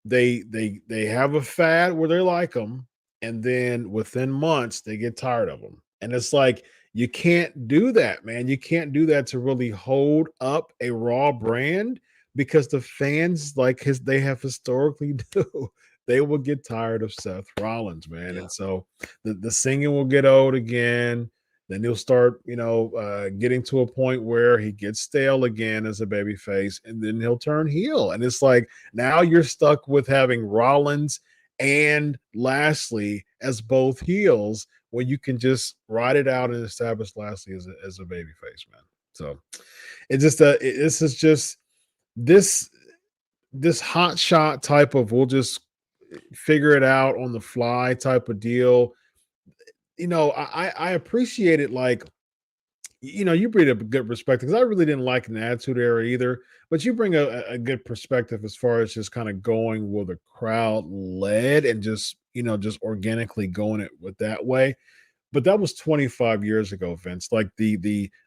they have a fad where they like him, and then within months they get tired of him. And it's like, you can't do that, man. You can't do that to really hold up a Raw brand, because the fans, they have historically do, they will get tired of Seth Rollins, man. Yeah. And so the singing will get old again. Then he'll start, getting to a point where he gets stale again as a babyface, and then he'll turn heel. And it's like, now you're stuck with having Rollins and Lashley as both heels, when you can just ride it out and establish Lashley as a babyface, man. So this hot shot type of, we'll just figure it out on the fly type of deal. I appreciate it. You bring up a good perspective, because I really didn't like an Attitude Era either, but you bring a good perspective as far as just kind of going where the crowd led and just organically going it with that way. But that was 25 years ago, Vince. Like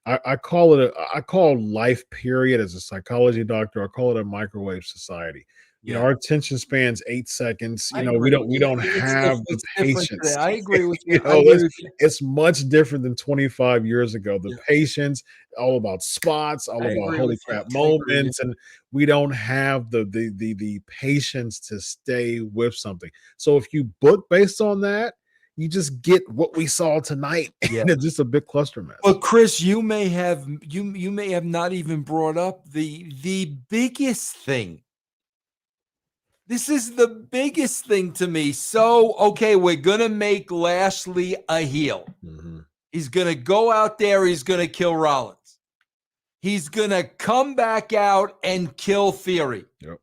I call life period as a psychology doctor. I call it a microwave society. You know, our attention span's 8 seconds. You know, we don't have the patience. I agree with you. You know, it's much different than 25 years ago. The patience, all about spots, all about holy crap moments, and we don't have the patience to stay with something. So if you book based on that, you just get what we saw tonight. Yeah. And it's just a big cluster mess. But Chris, you may have not even brought up the biggest thing. This is the biggest thing to me. So, okay, we're going to make Lashley a heel. Mm-hmm. He's going to go out there. He's going to kill Rollins. He's going to come back out and kill Theory. Yep.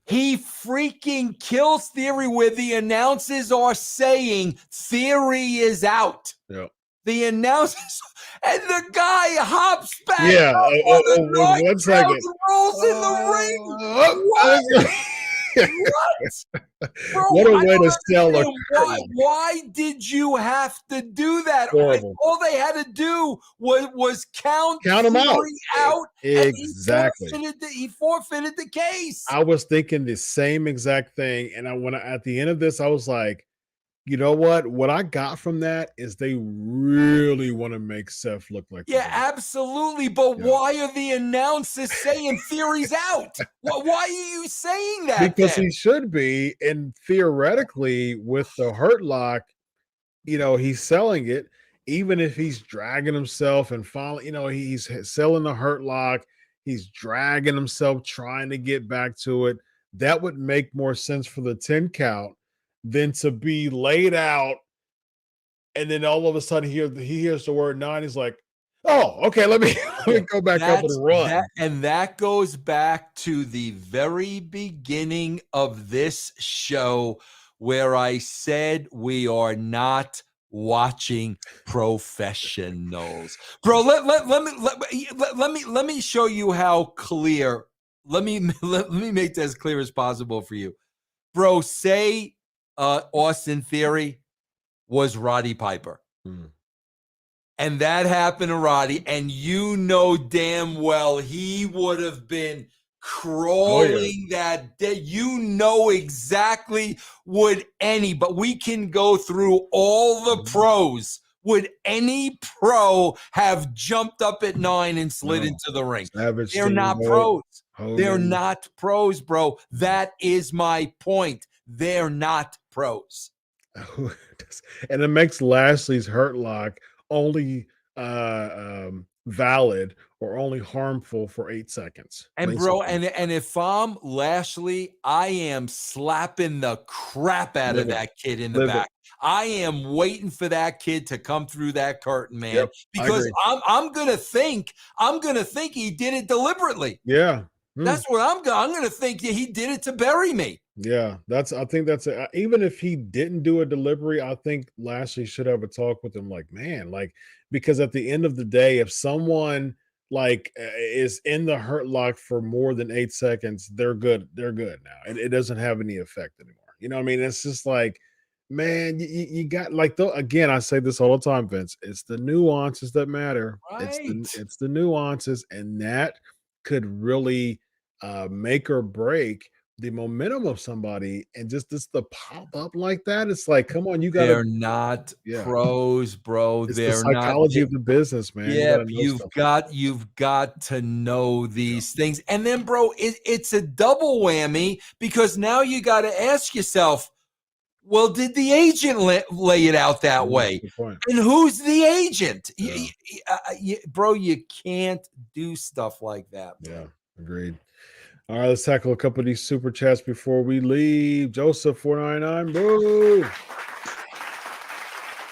He freaking kills Theory where the announcers are saying Theory is out. Yep. The announcers, and the guy hops back. Yeah. Up 1 second. Rolls in the ring. What? Bro, what a way to sell a why did you have to do that? Horrible. All they had to do was count him out. Exactly. He forfeited the case. I was thinking the same exact thing. And at the end of this, I was like, you know what? What I got from that is they really want to make Seth look like absolutely. But why are the announcers saying Theory's out? Why are you saying that? Because he should be, and theoretically, with the Hurt Lock, you know, he's selling it. Even if he's dragging himself and finally, you know, he's selling the Hurt Lock, he's dragging himself, trying to get back to it. That would make more sense for the 10 count than to be laid out, and then all of a sudden he hears the word 9. He's like, "Oh, okay, let me go back up and run." And that goes back to the very beginning of this show, where I said we are not watching professionals, bro. Let me show you how clear. Let me make that as clear as possible for you, bro. Say Austin Theory was Roddy Piper. And that happened to Roddy, and you know damn well he would have been crawling that day. You know exactly but we can go through all the pros. Would any pro have jumped up at 9 and slid into the ring? They're not pros. They're not pros, bro. That is my point. They're not pros. And it makes Lashley's Hurt Lock only valid or only harmful for 8 seconds. And basically. Bro, and if I'm Lashley, I am slapping the crap out of that kid in the back. I am waiting for that kid to come through that curtain, man, because I'm gonna think he did it deliberately. Yeah. That's what I'm going to think he did it to bury me. Yeah, I think that's even if he didn't do a delivery, I think Lashley should have a talk with him, like, man, like, because at the end of the day, if someone like is in the Hurt Lock for more than 8 seconds, they're good now, and it doesn't have any effect anymore. You know what I mean? It's just like, man, you got, like, again, I say this all the time, Vince, it's the nuances that matter. Right. It's the nuances, and that could really make or break the momentum of somebody. And just the pop up like that, it's like, come on, they're not pros, bro. It's they're the psychology of the business, man. Yeah, you've got to know these things. And then, bro, it's a double whammy, because now you got to ask yourself, well, did the agent lay it out that way? And who's the agent? Bro, you can't do stuff like that, bro. Yeah, agreed. All right, let's tackle a couple of these super chats before we leave. Joseph 499, boo.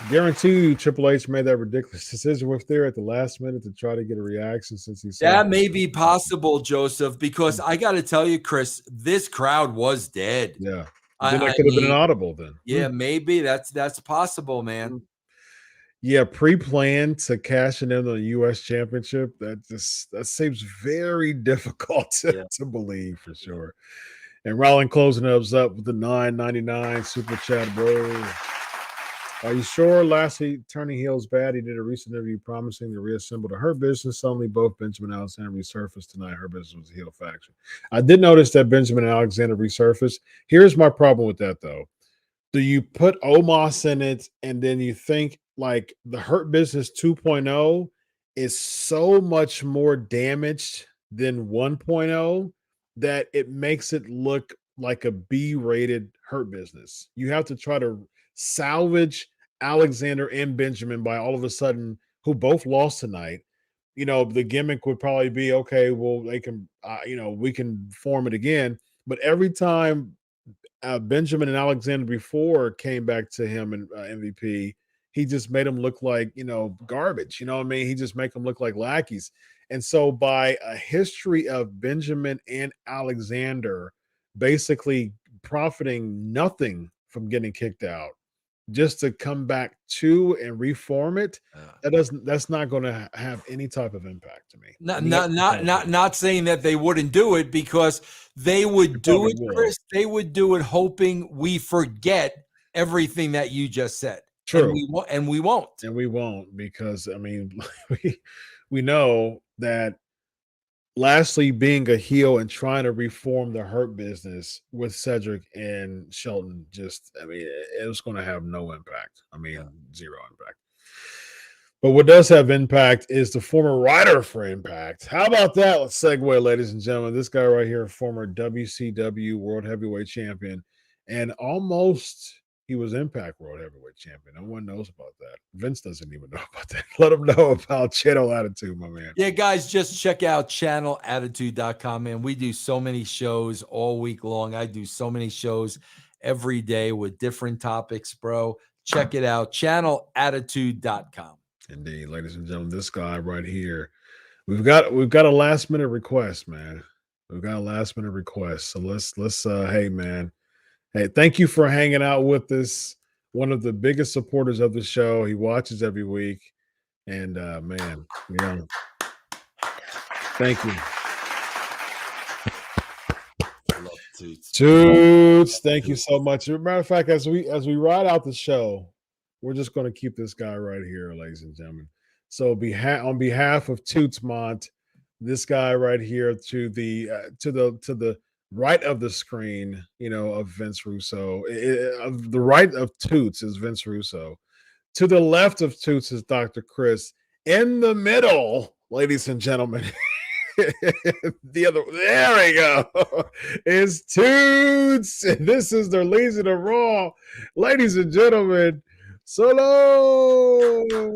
Guarantee you Triple H made that ridiculous decision with Theory at the last minute to try to get a reaction, since he said that may be possible, Joseph, because I got to tell you, Chris, this crowd was dead. Yeah. Then that could have been an audible then. Yeah, maybe that's possible, man. Yeah, pre-planned to cash in on the U.S. Championship. That seems very difficult to believe, for sure. And Rollin closing us up with the $9.99 super chat, bro. Are you sure Lashley turning heel is bad? He did a recent interview promising to reassemble the Hurt Business. Suddenly, both Benjamin and Alexander resurfaced tonight. Hurt Business was a heel faction. I did notice that Benjamin and Alexander resurfaced. Here's my problem with that, though. Do you put Omos in it and then you think like the Hurt Business 2.0 is so much more damaged than 1.0 that it makes it look like a B-rated Hurt Business? You have to try to salvage Alexander and Benjamin by all of a sudden, who both lost tonight. The gimmick would probably be, okay, well, they can, we can form it again. But every time Benjamin and Alexander before came back to him and MVP, he just made them look like, garbage. You know what I mean? He just make them look like lackeys. And so by a history of Benjamin and Alexander basically profiting nothing from getting kicked out, just to come back to and reform it, that's not going to have any type of impact to me. Not saying that they wouldn't do it, because they would do it, Chris. They would do it hoping we forget everything that you just said. True. And we won't. And we won't, because I mean, we know that Lashley being a heel and trying to reform the Hurt Business with Cedric and Shelton, it was going to have no impact. Zero impact. But what does have impact is the former writer for Impact. How about that? Let's segue, ladies and gentlemen. This guy right here, former WCW World Heavyweight Champion, and almost he was Impact World Heavyweight Champion. No one knows about that. Vince doesn't even know about that. Let him know about Channel Attitude, my man. Yeah, guys, just check out channelattitude.com, man. We do so many shows all week long. I do so many shows every day with different topics, bro. Check it out, channelattitude.com. Indeed, ladies and gentlemen, this guy right here. We've got a last minute request, man. We've got a last minute request. So let's hey, man. Hey, thank you for hanging out with us. One of the biggest supporters of the show. He watches every week. And man, thank you. Toots, thank you so much. As a matter of fact, as we ride out the show, we're just going to keep this guy right here, ladies and gentlemen. So on behalf of Tootsmont, this guy right here to the right of the screen, of Vince Russo. The right of Toots is Vince Russo. To the left of Toots is Dr. Chris. In the middle, ladies and gentlemen, there we go, is Toots. This is their Legion of Raw. Ladies and gentlemen, so long.